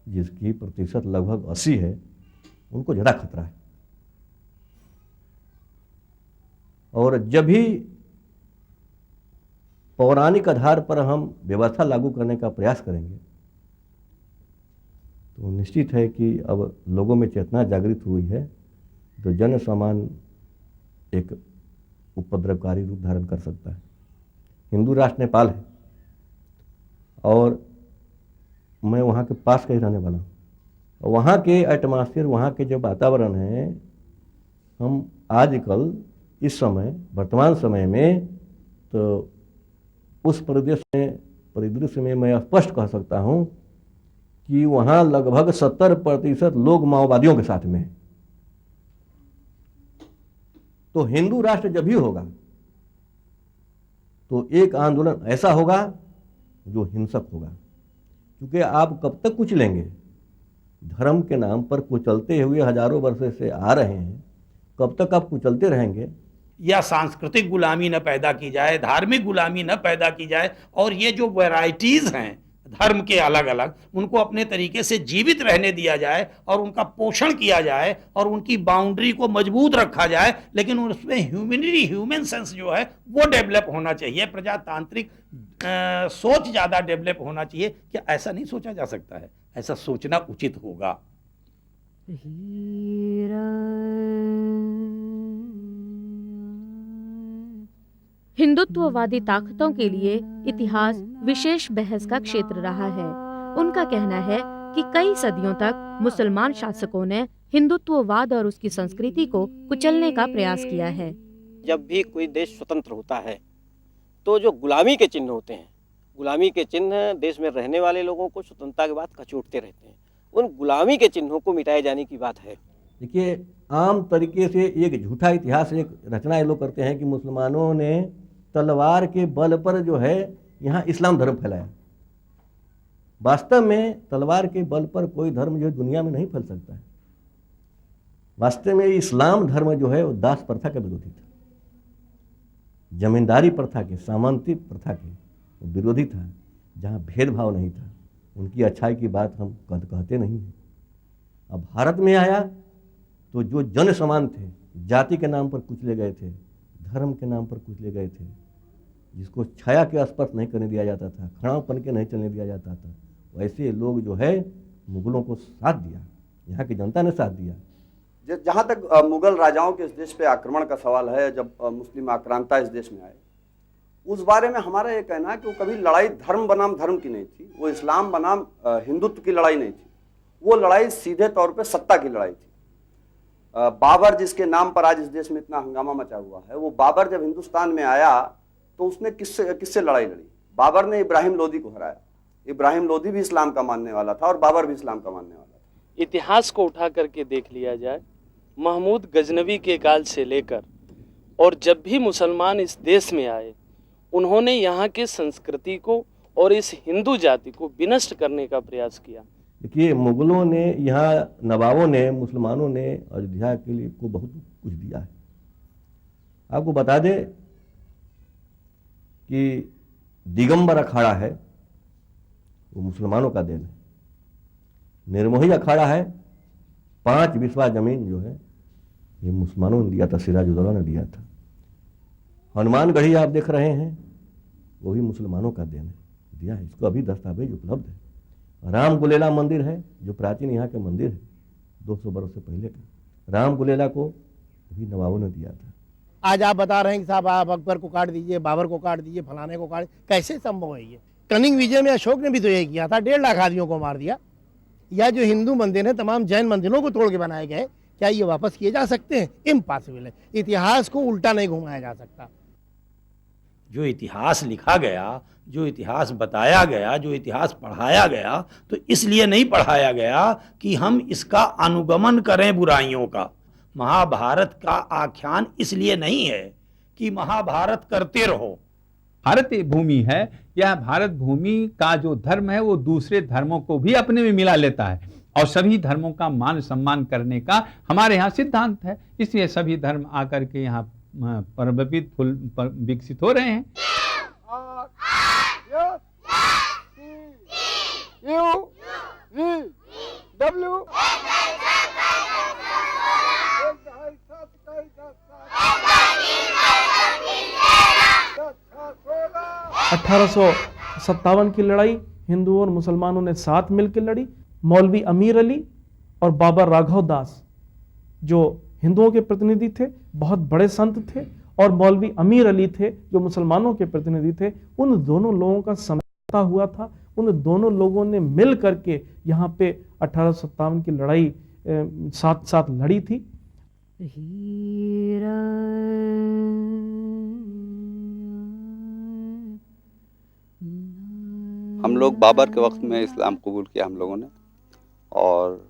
जिसकी प्रतिशत लगभग 80 है, उनको ज़्यादा खतरा है। और जब भी पौराणिक आधार पर हम व्यवस्था लागू करने का प्रयास करेंगे तो निश्चित है कि अब लोगों में चेतना जागृत हुई है, तो जन सामान्य एक उपद्रवकारी रूप धारण कर सकता है। हिंदू राष्ट्र नेपाल है और मैं वहाँ के पास का ही रहने वाला हूँ। वहाँ के एटमॉस्फेयर, वहाँ के जो वातावरण है, हम आजकल इस समय वर्तमान समय में तो उस परिदृश्य में मैं स्पष्ट कह सकता हूँ कि वहाँ लगभग 70% लोग माओवादियों के साथ में हैं। तो हिंदू राष्ट्र जब भी होगा तो एक आंदोलन ऐसा होगा जो हिंसक होगा, क्योंकि आप कब तक कुचलेंगे? धर्म के नाम पर कुचलते हुए हजारों वर्षों से आ रहे हैं, कब तक आप कुचलते रहेंगे? या सांस्कृतिक गुलामी न पैदा की जाए, धार्मिक गुलामी न पैदा की जाए, और ये जो वैरायटीज हैं धर्म के अलग अलग, उनको अपने तरीके से जीवित रहने दिया जाए और उनका पोषण किया जाए और उनकी बाउंड्री को मजबूत रखा जाए, लेकिन उसमें ह्यूमैनिटी, ह्यूमन सेंस जो है वो डेवलप होना चाहिए, प्रजातांत्रिक सोच ज़्यादा डेवलप होना चाहिए। क्या ऐसा नहीं सोचा जा सकता है? ऐसा सोचना उचित होगा। हिंदुत्ववादी ताकतों के लिए इतिहास विशेष बहस का क्षेत्र रहा है। उनका कहना है कि कई सदियों तक मुसलमान शासकों ने हिंदुत्ववाद और उसकी संस्कृति को कुचलने का प्रयास किया है। जब भी कोई देश स्वतंत्र होता है तो जो गुलामी के चिन्ह होते हैं, गुलामी के चिन्ह देश में रहने वाले लोगों को स्वतंत्रता के बाद कचोटते रहते हैं। उन गुलामी के चिन्हों को मिटाए जाने की बात है। देखिए, आम तरीके से एक झूठा इतिहास, एक रचना ये लोग करते हैं कि मुसलमानों ने तलवार के बल पर जो है यहाँ इस्लाम धर्म फैलाया। वास्तव में तलवार के बल पर कोई धर्म जो है दुनिया में नहीं फैल सकता है। वास्तव में इस्लाम धर्म जो है वो दास प्रथा के विरोधी था, जमींदारी प्रथा के, सामंती प्रथा के विरोधी था, जहाँ भेदभाव नहीं था। उनकी अच्छाई की बात हम कहते नहीं हैं। अब भारत में आया तो जो जन समान थे, जाति के नाम पर कुचले गए थे, धर्म के नाम पर कुचले गए थे, जिसको छाया के स्पर्श नहीं करने दिया जाता था, खड़ापन के नहीं चलने दिया जाता था, वैसे लोग जो है मुगलों को साथ दिया, यहाँ की जनता ने साथ दिया। जहाँ तक मुगल राजाओं के इस देश पे आक्रमण का सवाल है, जब मुस्लिम आक्रांता इस देश में आए, उस बारे में हमारा ये कहना है कि वो कभी लड़ाई धर्म बनाम धर्म की नहीं थी, वो इस्लाम बनाम हिंदुत्व की लड़ाई नहीं थी, वो लड़ाई सीधे तौर पे सत्ता की लड़ाई थी। बाबर, जिसके नाम पर आज इस देश में इतना हंगामा मचा हुआ है, वो बाबर जब हिंदुस्तान में आया तो उसने किससे लड़ाई लड़ी? बाबर ने इब्राहिम लोदी को हराया। इब्राहिम लोदी भी इस्लाम का मानने वाला था और बाबर भी इस्लाम का मानने वाला था। इतिहास को उठा करके देख लिया जाए, महमूद गजनवी के काल से लेकर और जब भी मुसलमान इस देश में आए, उन्होंने यहाँ की संस्कृति को और इस हिंदू जाति को विनष्ट करने का प्रयास किया। देखिए, मुगलों ने, यहाँ नवाबों ने, मुसलमानों ने अयोध्या के लिए को बहुत कुछ दिया है। आपको बता दें कि दिगंबर अखाड़ा है वो मुसलमानों का देन है। निर्मोही अखाड़ा है, 5 बिस्वा जमीन जो है ये मुसलमानों ने दिया था, सिराजुद्दौला ने दिया था। हनुमानगढ़ी आप देख रहे हैं वो भी मुसलमानों का देन है, दिया है। इसको अभी दस्तावेज उपलब्ध है। राम गुलेला मंदिर है जो प्राचीन यहाँ के मंदिर है, 200 वर्ष से पहले का। राम गुलेला को भी नवाबों ने दिया था। आज आप बता रहे हैं कि साहब आप अकबर को काट दीजिए, बाबर को काट दीजिए, फलाने को काट, कैसे संभव है ये? कनिंग विजय में अशोक ने भी तो यही किया था, 1.5 लाख आदमियों को मार दिया। या जो हिंदू मंदिर है, तमाम जैन मंदिरों को तोड़ के बनाए गए, क्या ये वापस किए जा सकते हैं? इम्पॉसिबल है। इतिहास को उल्टा नहीं घुमाया जा सकता। जो इतिहास लिखा गया जो इतिहास बताया गया, जो इतिहास पढ़ाया गया, तो इसलिए नहीं पढ़ाया गया कि हम इसका अनुगमन करें बुराइयों का। महाभारत का आख्यान इसलिए नहीं है कि महाभारत करते रहो। भारत भूमि है, यह भारत भूमि का जो धर्म है वो दूसरे धर्मों को भी अपने में मिला लेता है और सभी धर्मों का मान सम्मान करने का हमारे यहाँ सिद्धांत है। इसलिए सभी धर्म आकर के यहाँ प्रभावित विकसित हो रहे हैं। W 1857 की लड़ाई हिंदुओं और मुसलमानों ने साथ मिलकर लड़ी। मौलवी अमीर अली और बाबा राघव दास जो हिंदुओं के प्रतिनिधि थे, बहुत बड़े संत थे, और मौलवी अमीर अली थे जो मुसलमानों के प्रतिनिधि थे। उन दोनों लोगों का समझौता हुआ था। उन दोनों लोगों ने मिल करके यहाँ पे 1857 की लड़ाई साथ साथ लड़ी थी। हम लोग बाबर के वक्त में इस्लाम कबूल किया हम लोगों ने, और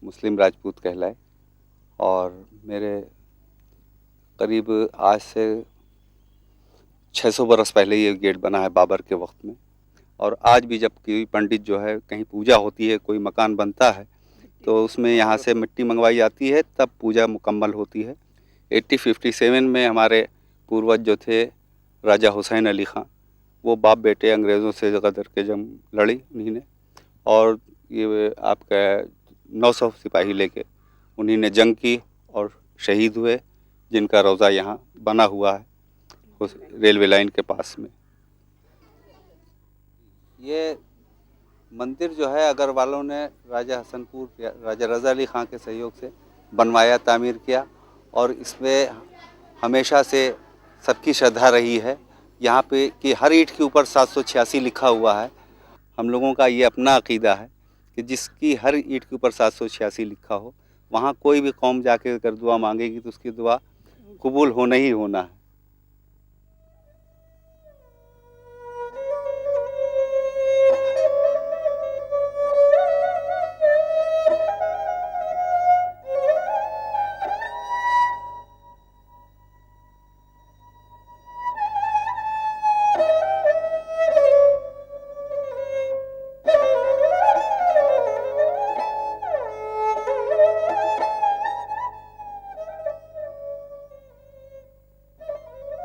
मुस्लिम राजपूत कहलाए। और मेरे करीब आज से 600 बरस पहले ये गेट बना है बाबर के वक्त में। और आज भी जब कोई पंडित जो है कहीं पूजा होती है, कोई मकान बनता है, तो उसमें यहाँ से मिट्टी मंगवाई जाती है, तब पूजा मुकम्मल होती है। 1857 में हमारे पूर्वज जो थे राजा हुसैन अली ख़ान, वो बाप बेटे अंग्रेज़ों से गदर के जंग लड़ी उन्हीं ने, और ये आपका 900 सिपाही लेके उन्हीं ने जंग की और शहीद हुए, जिनका रोज़ा यहाँ बना हुआ है उस रेलवे लाइन के पास में। ये मंदिर जो है अगर वालों ने राजा हसनपुर राजा रज़ा अली ख़ान के सहयोग से बनवाया, तामीर किया, और इसमें हमेशा से सबकी श्रद्धा रही है। यहाँ पे कि हर ईंट के ऊपर 786 लिखा हुआ है। हम लोगों का ये अपना अकीदा है कि जिसकी हर ईंट के ऊपर 786 लिखा हो, वहाँ कोई भी कौम जाके अगर दुआ मांगेगी तो उसकी दुआ कबूल होना ही होना है।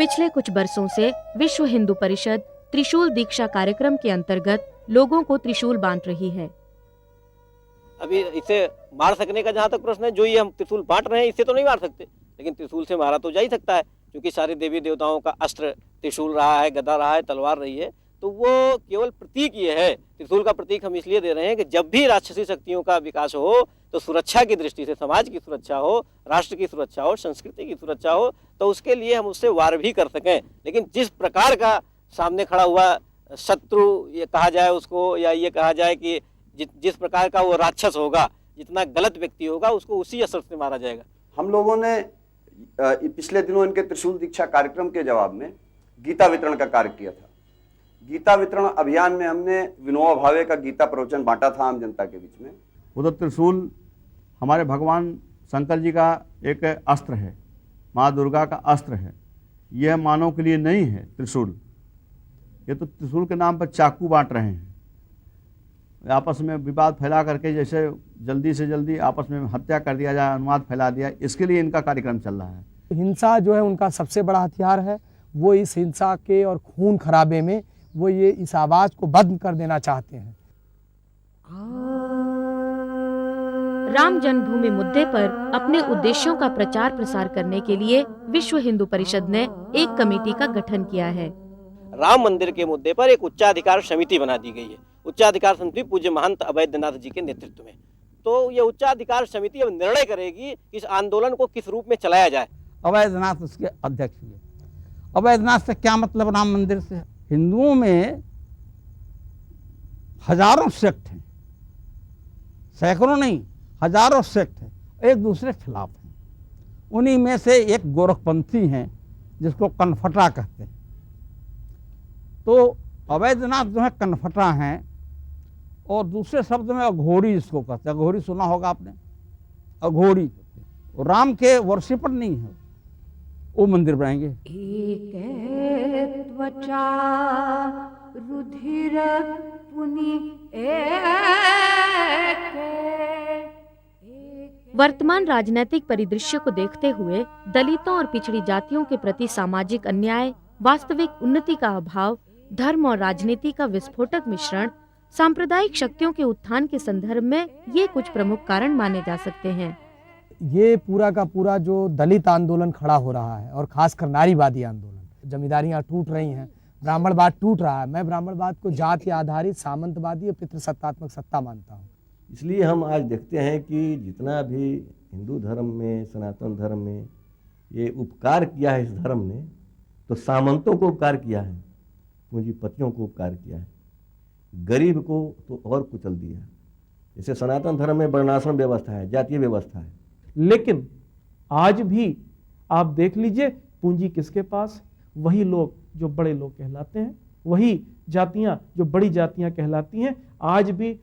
पिछले कुछ बरसों से विश्व हिंदू परिषद त्रिशूल दीक्षा कार्यक्रम के अंतर्गत लोगों को त्रिशूल बांट रही है। अभी इसे मार सकने का जहाँ तक प्रश्न है, जो ये हम त्रिशूल बांट रहे हैं इससे तो नहीं मार सकते, लेकिन त्रिशूल से मारा तो जा ही सकता है, क्योंकि सारे देवी देवताओं का अस्त्र त्रिशूल रहा है, गदा रहा है, तलवार रही है। तो वो केवल प्रतीक ये है। त्रिशूल का प्रतीक हम इसलिए दे रहे हैं कि जब भी राक्षसी शक्तियों का विकास हो तो सुरक्षा की दृष्टि से, समाज की सुरक्षा हो, राष्ट्र की सुरक्षा हो, संस्कृति की सुरक्षा हो, तो उसके लिए हम उससे वार भी कर सकें। लेकिन जिस प्रकार का सामने खड़ा हुआ शत्रु ये कहा जाए उसको, या ये कहा जाए कि जिस प्रकार का वो राक्षस होगा, जितना गलत व्यक्ति होगा, उसको उसी असर से मारा जाएगा। हम लोगों ने पिछले दिनों इनके त्रिशूल दीक्षा कार्यक्रम के जवाब में गीता वितरण का कार्य किया था। गीता वितरण अभियान में हमने विनोबा भावे का गीता प्रवचन बांटा था आम जनता के बीच में। उधर त्रिशूल हमारे भगवान शंकर जी का एक अस्त्र है, माँ दुर्गा का अस्त्र है। यह मानव के लिए नहीं है त्रिशूल। ये तो त्रिशूल के नाम पर चाकू बांट रहे हैं, आपस में विवाद फैला करके, जैसे जल्दी से जल्दी आपस में हत्या कर दिया जाए, अनुवाद फैला दिया, इसके लिए इनका कार्यक्रम चल रहा है। हिंसा जो है उनका सबसे बड़ा हथियार है। वो इस हिंसा के और खून खराबे में वो ये इस आवाज़ को बंद कर देना चाहते हैं। राम जन्मभूमि मुद्दे पर अपने उद्देश्यों का प्रचार प्रसार करने के लिए विश्व हिंदू परिषद ने एक कमेटी का गठन किया है। राम मंदिर के मुद्दे पर एक उच्चाधिकार समिति बना दी गई है। उच्चाधिकार समिति पूज्य महंत अवैधनाथ जी के नेतृत्व में। तो ये उच्चाधिकार समिति अब निर्णय करेगी इस आंदोलन को किस रूप में चलाया जाए। अवैधनाथ उसके अध्यक्ष हुए। अवैधनाथ से क्या मतलब राम मंदिर से? हिंदुओं में हजारों सेक्ट हैं, सैकड़ों नहीं, हजारों सेक्ट हैं, एक दूसरे के खिलाफ हैं। उन्हीं में से एक गोरखपंथी हैं जिसको कनफटा कहते हैं। तो अवैधनाथ जो है कनफटा हैं, और दूसरे शब्द में अघोरी जिसको कहते हैं, अघोरी सुना होगा आपने, अघोरी राम के वर्शिपर नहीं है, वो मंदिर बनाएंगे। एक त्वचा रुधिर पुनि वर्तमान राजनीतिक परिदृश्य को देखते हुए दलितों और पिछड़ी जातियों के प्रति सामाजिक अन्याय, वास्तविक उन्नति का अभाव, धर्म और राजनीति का विस्फोटक मिश्रण, सांप्रदायिक शक्तियों के उत्थान के संदर्भ में ये कुछ प्रमुख कारण माने जा सकते हैं। ये पूरा का पूरा जो दलित आंदोलन खड़ा हो रहा है, और खासकर नारीवादी आंदोलन, जमींदारियां टूट रही हैं, ब्राह्मणवाद टूट रहा है। मैं ब्राह्मणवाद को जाति आधारित सामंतवादी और पितृसत्तात्मक सत्ता मानता हूँ। इसलिए हम आज देखते हैं कि जितना भी हिंदू धर्म में, सनातन धर्म में ये उपकार किया है इस धर्म ने, तो सामंतों को उपकार किया है, पूंजीपतियों को उपकार किया है, गरीब को तो और कुचल दिया। जैसे सनातन धर्म में वर्णाश्रम व्यवस्था है, जातीय व्यवस्था है, लेकिन आज भी आप देख लीजिए पूंजी किसके पास? वही लोग जो बड़े लोग कहलाते हैं, वही जातियां जो बड़ी जातियां कहलाती हैं। आज भी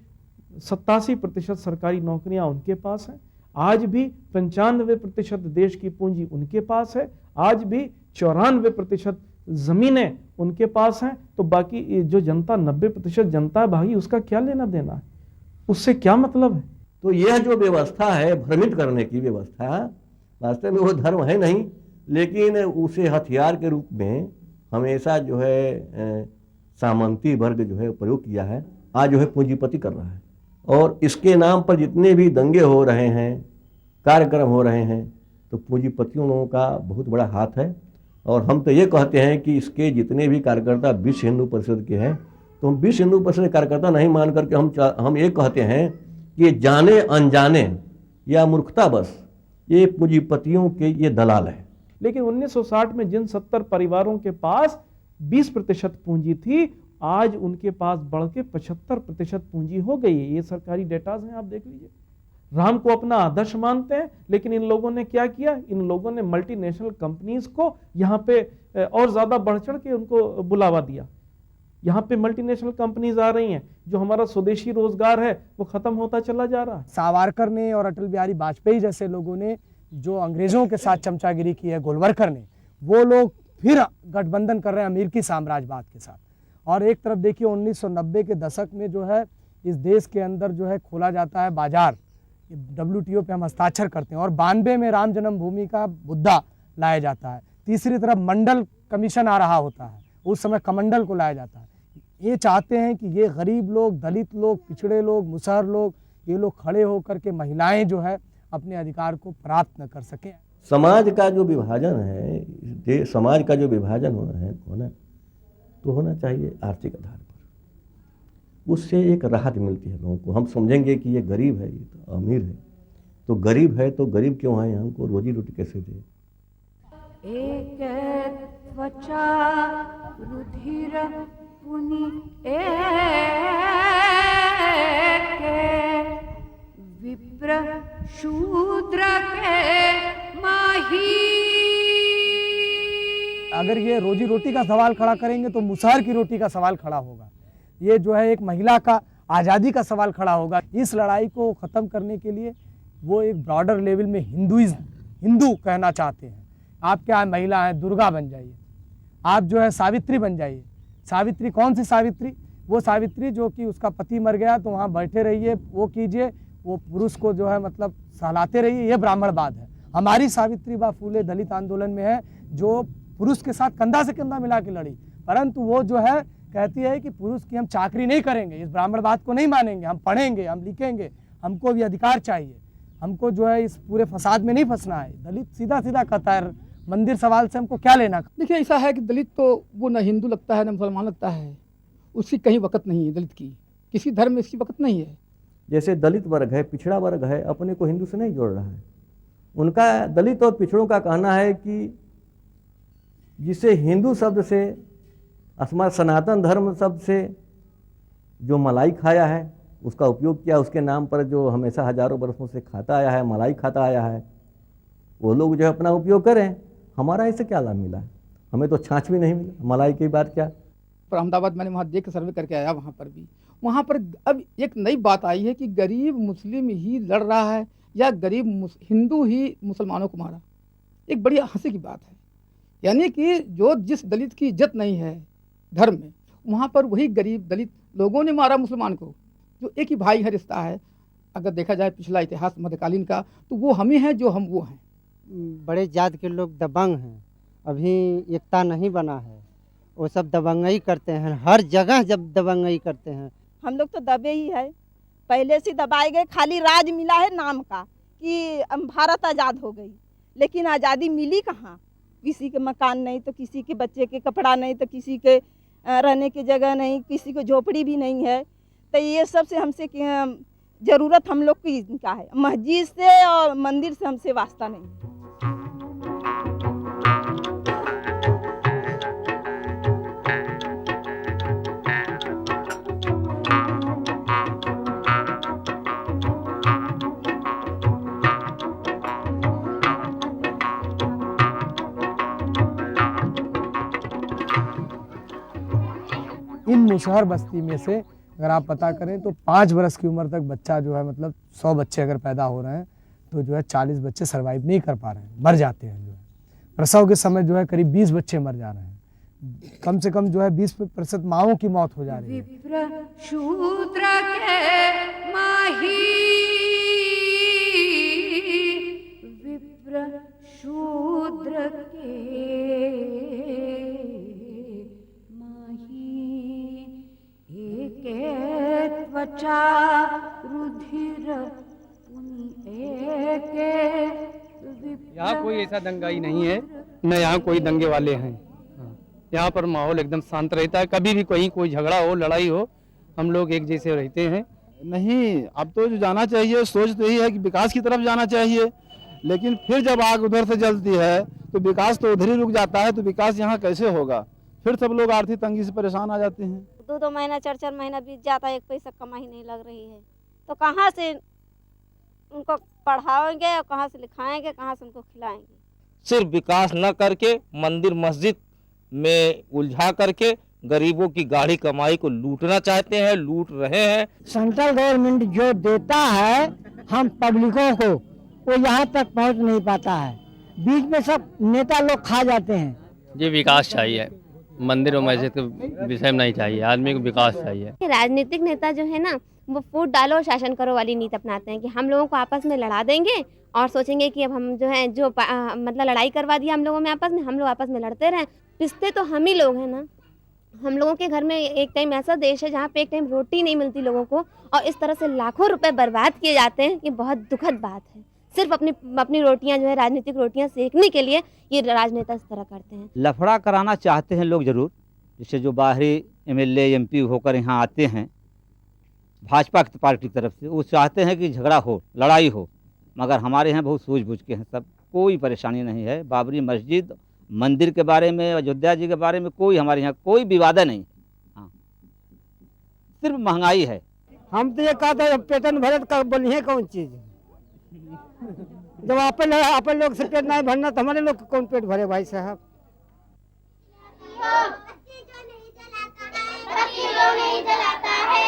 87% सरकारी नौकरियां उनके पास हैं, आज भी 95% देश की पूंजी उनके पास है, आज भी 94% जमीनें उनके पास हैं। तो बाकी जो जनता 90% जनता है भाई, उसका क्या लेना देना है? उससे क्या मतलब है? तो यह जो व्यवस्था है भ्रमित करने की व्यवस्था, वास्तव में वो धर्म है नहीं, लेकिन उसे हथियार के रूप में हमेशा जो है सामंती वर्ग जो है प्रयोग किया है, आज जो है पूंजीपति कर रहा है। और इसके नाम पर जितने भी दंगे हो रहे हैं, कार्यक्रम हो रहे हैं, तो पूंजीपतियों का बहुत बड़ा हाथ है। और हम तो ये कहते हैं कि इसके जितने भी कार्यकर्ता विश्व हिंदू परिषद के हैं, तो हम विश्व हिंदू परिषद के कार्यकर्ता नहीं मान करके हम ये कहते हैं कि जाने अनजाने या मूर्खता बस ये पूंजीपतियों के ये दलाल है। लेकिन 1960 में जिन 70 परिवारों के पास 20% पूंजी थी, आज उनके पास बढ़ के 75% पूंजी हो गई है। ये सरकारी डेटाज हैं, आप देख लीजिए। राम को अपना आदर्श मानते हैं, लेकिन इन लोगों ने क्या किया? इन लोगों ने मल्टीनेशनल कंपनीज को यहाँ पे और ज्यादा बढ़ चढ़ के उनको बुलावा दिया। यहाँ पे मल्टीनेशनल कंपनीज आ रही हैं, जो हमारा स्वदेशी रोजगार है वो खत्म होता चला जा रहा है। सावरकर ने और अटल बिहारी वाजपेयी जैसे लोगों ने जो अंग्रेजों के साथ चमचागिरी की है, गोलवलकर ने, वो लोग फिर गठबंधन कर रहे हैं अमेरिकी साम्राज्यवाद के साथ। और एक तरफ देखिए 1990 के दशक में जो है इस देश के अंदर जो है खोला जाता है बाजार, WTO पे हम हस्ताक्षर करते हैं, और 92 में राम जन्मभूमि का मुद्दा लाया जाता है। तीसरी तरफ मंडल कमीशन आ रहा होता है, उस समय कमंडल को लाया जाता है। ये चाहते हैं कि ये गरीब लोग, दलित लोग, पिछड़े लोग, मुसहर लोग, ये लोग खड़े होकर के महिलाएं जो है अपने अधिकार को प्राप्त न कर सकें। समाज का जो विभाजन है, समाज का जो विभाजन होना चाहिए आर्थिक आधार पर। उससे एक राहत मिलती है लोगों को। हम समझेंगे कि ये गरीब है, ये तो अमीर है, तो गरीब है तो गरीब क्यों है, हमको रोजी रोटी कैसे दे। एक त्वचा रुधिर पुनि विप्र शूद्र के माही। अगर ये रोजी रोटी का सवाल खड़ा करेंगे तो मुसहर की रोटी का सवाल खड़ा होगा। ये जो है एक महिला का आज़ादी का सवाल खड़ा होगा। इस लड़ाई को ख़त्म करने के लिए वो एक ब्रॉडर लेवल में हिंदू कहना चाहते हैं। आप क्या महिला हैं, दुर्गा बन जाइए, आप जो है सावित्री बन जाइए। सावित्री कौन सी सावित्री? वो सावित्री जो कि उसका पति मर गया तो वहाँ बैठे रहिए, वो कीजिए, वो पुरुष को जो है मतलब सहलाते रहिए, ये ब्राह्मणवाद है। हमारी सावित्रीबाई फुले दलित आंदोलन में है, जो पुरुष के साथ कंधा से कंधा मिला के लड़ी, परंतु वो जो है कहती है कि पुरुष की हम चाकरी नहीं करेंगे, इस ब्राह्मणवाद को नहीं मानेंगे, हम पढ़ेंगे, हम लिखेंगे, हमको भी अधिकार चाहिए, हमको जो है इस पूरे फसाद में नहीं फंसना है। दलित सीधा सीधा कहता है मंदिर सवाल से हमको क्या लेना। देखिए ऐसा है कि दलित तो वो न हिंदू लगता है न मुसलमान लगता है, उसकी कहीं वक़्त नहीं है, दलित की किसी धर्म में इसकी वक़्त नहीं है। जैसे दलित वर्ग है, पिछड़ा वर्ग है, अपने को हिंदू से नहीं जोड़ रहा है। उनका दलित और पिछड़ों का कहना है कि जिसे हिंदू शब्द से, सनातन धर्म शब्द से जो मलाई खाया है उसका उपयोग किया, उसके नाम पर जो हमेशा हजारों वर्षों से खाता आया है, मलाई खाता आया है, वो लोग जो है अपना उपयोग करें। हमारा इससे क्या लाभ मिला? हमें तो छाछ भी नहीं मिला, मलाई की बात क्या। पर अहमदाबाद मैंने वहाँ देख के सर्वे करके आया, वहाँ पर भी, वहाँ पर अब एक नई बात आई है कि गरीब मुस्लिम ही लड़ रहा है या गरीब हिंदू ही मुसलमानों को मारा। एक बड़ी हंसी की बात है, यानी कि जो जिस दलित की इज्जत नहीं है धर्म में, वहाँ पर वही गरीब दलित लोगों ने मारा मुसलमान को, जो एक ही भाई है, रिश्ता है। अगर देखा जाए पिछला इतिहास मध्यकालीन का, तो वो हम ही हैं जो हम वो हैं। बड़े जात के लोग दबंग हैं, अभी एकता नहीं बना है, वो सब दबंगई करते हैं, हर जगह जब दबंगई करते हैं। हम लोग तो दबे ही है, पहले से दबाए गए, खाली राज मिला है नाम का कि भारत आज़ाद हो गई, लेकिन आज़ादी मिली कहाँ। किसी के मकान नहीं, तो किसी के बच्चे के कपड़ा नहीं, तो किसी के रहने की जगह नहीं, किसी को झोपड़ी भी नहीं है। तो ये सब से हमसे ज़रूरत हम लोग की क्या है, मस्जिद से और मंदिर से हमसे वास्ता नहीं। इन मुसहर बस्ती में से अगर आप पता करें तो 5 वर्ष की उम्र तक बच्चा जो है, मतलब 100 बच्चे अगर पैदा हो रहे हैं तो जो है 40 बच्चे सरवाइव नहीं कर पा रहे हैं, मर जाते हैं। जो है प्रसव के समय जो है करीब 20 बच्चे मर जा रहे हैं, कम से कम जो है 20% माओं की मौत हो जा रही है। विप्र शूद्र के माही, विप्र शूद्र के त्वचा रुधिर यहाँ कोई ऐसा दंगाई नहीं है, न यहाँ कोई दंगे वाले हैं। यहाँ पर माहौल एकदम शांत रहता है, कभी भी कहीं कोई झगड़ा हो, लड़ाई हो, हम लोग एक जैसे रहते हैं। नहीं, अब तो जो जाना चाहिए, सोच तो यही है कि विकास की तरफ जाना चाहिए, लेकिन फिर जब आग उधर से जलती है तो विकास तो उधर ही रुक जाता है, तो विकास यहाँ कैसे होगा। फिर सब लोग आर्थिक तंगी से परेशान आ जाते हैं। 2-2 महीना 4-4 महीना बीत जाता है, एक पैसा कमाई नहीं लग रही है, तो कहाँ से उनको पढ़ाएंगे और कहाँ से लिखाएंगे, कहाँ से उनको खिलाएंगे। सिर्फ विकास न करके मंदिर मस्जिद में उलझा करके गरीबों की गाढ़ी कमाई को लूटना चाहते हैं, लूट रहे हैं। सेंट्रल गवर्नमेंट जो देता है हम पब्लिकों को, वो यहाँ तक पहुँच नहीं पाता है, बीच में सब नेता लोग खा जाते हैं। ये विकास चाहिए, मंदिर और मस्जिद के विषय में नहीं चाहिए, आदमी को विकास चाहिए। राजनीतिक नेता जो है ना, वो फूट डालो और शासन करो वाली नीति अपनाते हैं कि हम लोगों को आपस में लड़ा देंगे और सोचेंगे कि अब हम जो है मतलब लड़ाई करवा दिया हम लोगों में आपस में, हम लोग आपस में लड़ते रहें। पिसते तो हम ही लोग हैं ना। हम लोगों के घर में एक टाइम ऐसा देश है जहाँ पे एक टाइम रोटी नहीं मिलती लोगों को, और इस तरह से लाखों रुपए बर्बाद किए जाते हैं। ये बहुत दुखद बात है। सिर्फ अपनी रोटियां जो है, राजनीतिक रोटियां सेकने के लिए ये राजनेता इस तरह करते हैं। लफड़ा कराना चाहते हैं लोग जरूर, जैसे जो बाहरी एमएलए एमपी होकर यहाँ आते हैं भाजपा की पार्टी की तरफ से, वो चाहते हैं कि झगड़ा हो, लड़ाई हो, मगर हमारे यहाँ बहुत सूझबूझ के हैं सब, कोई परेशानी नहीं है। बाबरी मस्जिद मंदिर के बारे में, अयोध्या जी के बारे में कोई हमारे यहाँ कोई विवाद नहीं। हाँ, सिर्फ महंगाई है। हम तो ये कहते हैं पेटन भरत का बोलिए कौन चीज, जब अपन लोग से पेट नहीं भरना तो हमारे लोग कौन पेट भरे भाई साहब। नहीं जलाता है,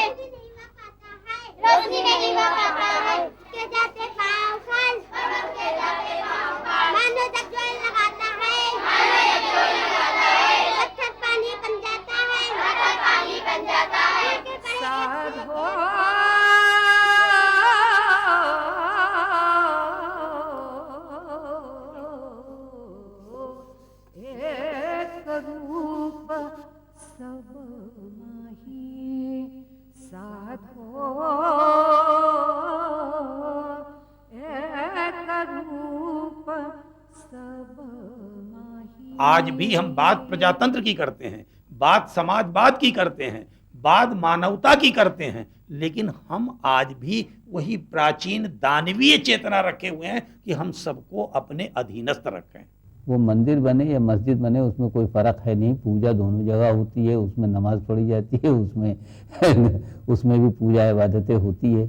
रोशनी नहीं पाता है, के जाते पाँव खाल, मानो तक जोर लगाता है, पत्थर पानी बन जाता है, साधो एक रूप सब माही, साधो एक रूप सब माही। आज भी हम बात प्रजातंत्र की करते हैं, बात समाजवाद की करते हैं, बात मानवता की करते हैं, लेकिन हम आज भी वही प्राचीन दानवीय चेतना रखे हुए हैं कि हम सबको अपने अधीनस्थ रखें। वो मंदिर बने या मस्जिद बने उसमें कोई फ़र्क है नहीं, पूजा दोनों जगह होती है, उसमें नमाज पढ़ी जाती है, उसमें भी पूजा इबादतें होती है।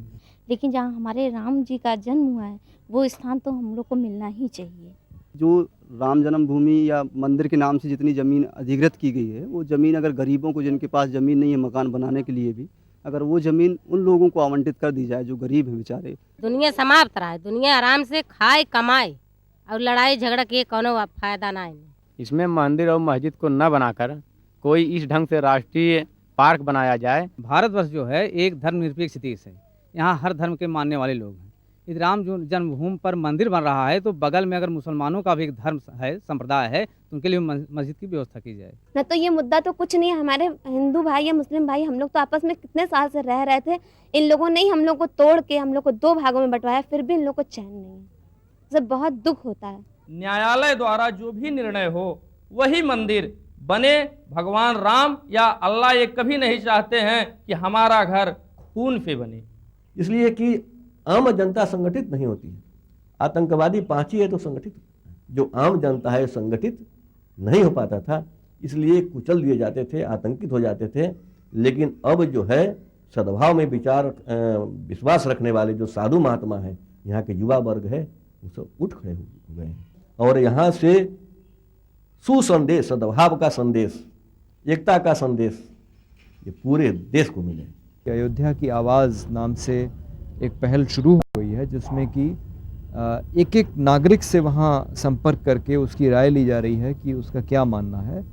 लेकिन जहाँ हमारे राम जी का जन्म हुआ है वो स्थान तो हम लोग को मिलना ही चाहिए। जो राम जन्मभूमि या मंदिर के नाम से जितनी ज़मीन अधिग्रहित की गई है, वो ज़मीन अगर गरीबों को, जिनके पास ज़मीन नहीं है मकान बनाने के लिए भी, अगर वो ज़मीन उन लोगों को आवंटित कर दी जाए जो गरीब हैं बेचारे। दुनिया समाप्त रहा है, दुनिया आराम से खाए कमाए और लड़ाई झगड़ा के कोनो फायदा ना है। इसमें मंदिर और मस्जिद को न बनाकर कोई इस ढंग से राष्ट्रीय पार्क बनाया जाए। भारतवर्ष जो है एक धर्मनिरपेक्ष देश है, यहाँ हर धर्म के मानने वाले लोग हैं। यदि राम जन्मभूमि पर मंदिर बन रहा है तो बगल में अगर मुसलमानों का भी एक धर्म है, संप्रदाय है, तो उनके लिए मस्जिद की व्यवस्था की जाए। न तो ये मुद्दा तो कुछ नहीं है, हमारे हिंदू भाई या मुस्लिम भाई हम लोग तो आपस में कितने साल से रह रहे थे। इन लोगों ने ही हम लोग को तोड़ के हम लोग को 2 भागों में बंटवाया, फिर भी इन लोग को चैन नहीं है। सब बहुत दुख होता है। न्यायालय द्वारा जो भी निर्णय हो वही मंदिर बने। भगवान राम या अल्लाह ये कभी नहीं चाहते हैं कि हमारा घर खून पे बने। इसलिए कि आम जनता संगठित नहीं होती है। आतंकवादी पांची है तो संगठित, जो आम जनता है संगठित नहीं हो पाता था, इसलिए कुचल दिए जाते थे, आतंकित हो जाते थे। लेकिन अब जो है सद्भाव में विश्वास रखने वाले जो साधु महात्मा हैं, यहाँ के युवा वर्ग है, वो सब उठ खड़े हो गए हैं और यहाँ से सुसंदेश, सद्भाव का संदेश, एकता का संदेश ये पूरे देश को मिले। अयोध्या की आवाज़ नाम से एक पहल शुरू हुई है, जिसमें कि एक एक नागरिक से वहाँ संपर्क करके उसकी राय ली जा रही है कि उसका क्या मानना है।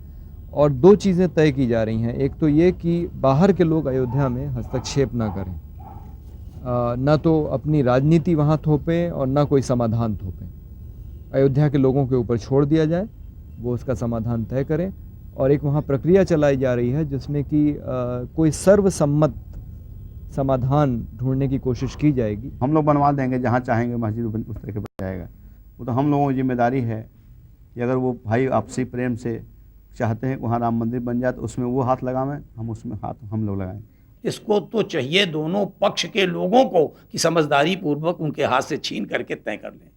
और 2 चीज़ें तय की जा रही हैं। एक तो ये कि बाहर के लोग अयोध्या में हस्तक्षेप ना करें, न तो अपनी राजनीति वहाँ थोपें और न कोई समाधान थोपें। अयोध्या के लोगों के ऊपर छोड़ दिया जाए, वो उसका समाधान तय करें। और एक वहाँ प्रक्रिया चलाई जा रही है जिसमें कि कोई सर्वसम्मत समाधान ढूंढने की कोशिश की जाएगी। हम लोग बनवा देंगे, जहाँ चाहेंगे मस्जिद उस तरह के बन जाएगा। वो तो हम लोगों की जिम्मेदारी है कि अगर वो भाई आपसी प्रेम से चाहते हैं कि वहाँ राम मंदिर बन जाए तो उसमें वो हाथ लगावें, हम उसमें हाथ हम लोग लगाएंगे। इसको तो चाहिए दोनों पक्ष के लोगों को कि समझदारी पूर्वक उनके हाथ से छीन करके तय कर लें,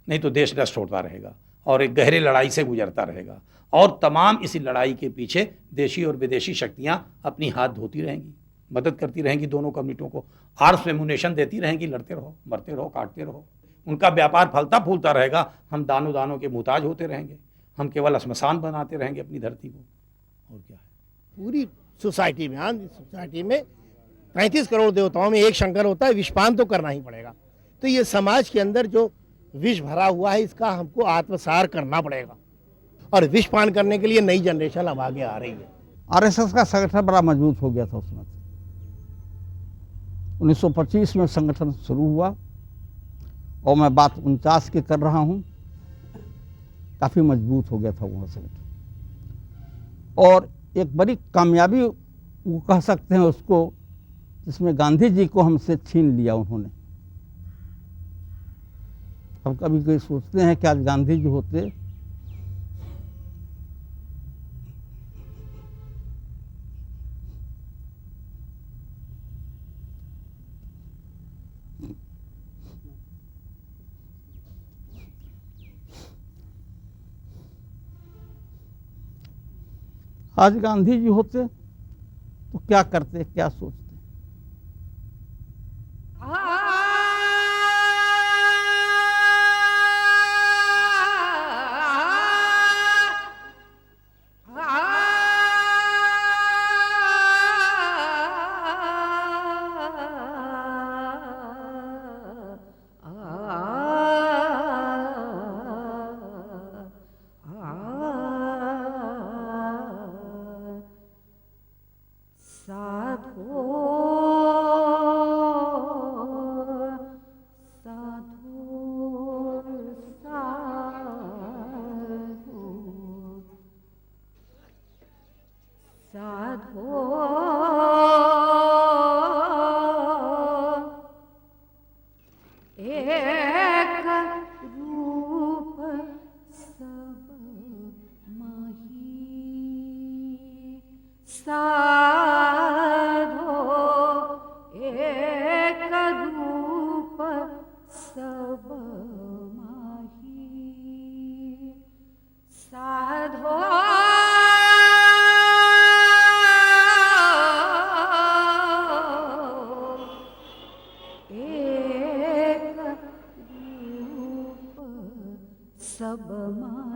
नहीं तो देश नष्ट होता रहेगा और एक गहरी लड़ाई से गुजरता रहेगा। और तमाम इसी लड़ाई के पीछे देशी और विदेशी शक्तियां अपनी हाथ धोती रहेंगी, मदद करती रहेंगी, दोनों कम्युनिटियों को आर्म्स एमुनेशन देती रहेंगी। लड़ते रहो, मरते रहो, काटते रहो, उनका व्यापार फलता फूलता रहेगा। हम दानों दानों के मुहताज होते रहेंगे, हम केवल श्मशान बनाते रहेंगे अपनी धरती को। और क्या है, पूरी सोसाइटी में, सोसाइटी में 35 करोड़ देवताओं में एक शंकर होता है, विषपान तो करना ही पड़ेगा। तो ये समाज के अंदर जो विष भरा हुआ है, इसका हमको आत्मसार करना पड़ेगा। और विषपान करने के लिए नई जनरेशन अब आगे आ रही है। आरएसएस का संगठन बड़ा मजबूत हो गया था उसमें। 1925 में संगठन शुरू हुआ और मैं बात 49 की कर रहा हूँ। काफ़ी मजबूत हो गया था वह संगठन। और एक बड़ी कामयाबी वो कह सकते हैं उसको, जिसमें गांधी जी को हमसे छीन लिया उन्होंने। हम कभी कभी सोचते हैं कि आज गांधी जी होते आज गांधी जी होते तो क्या करते, क्या सोचते। सब मा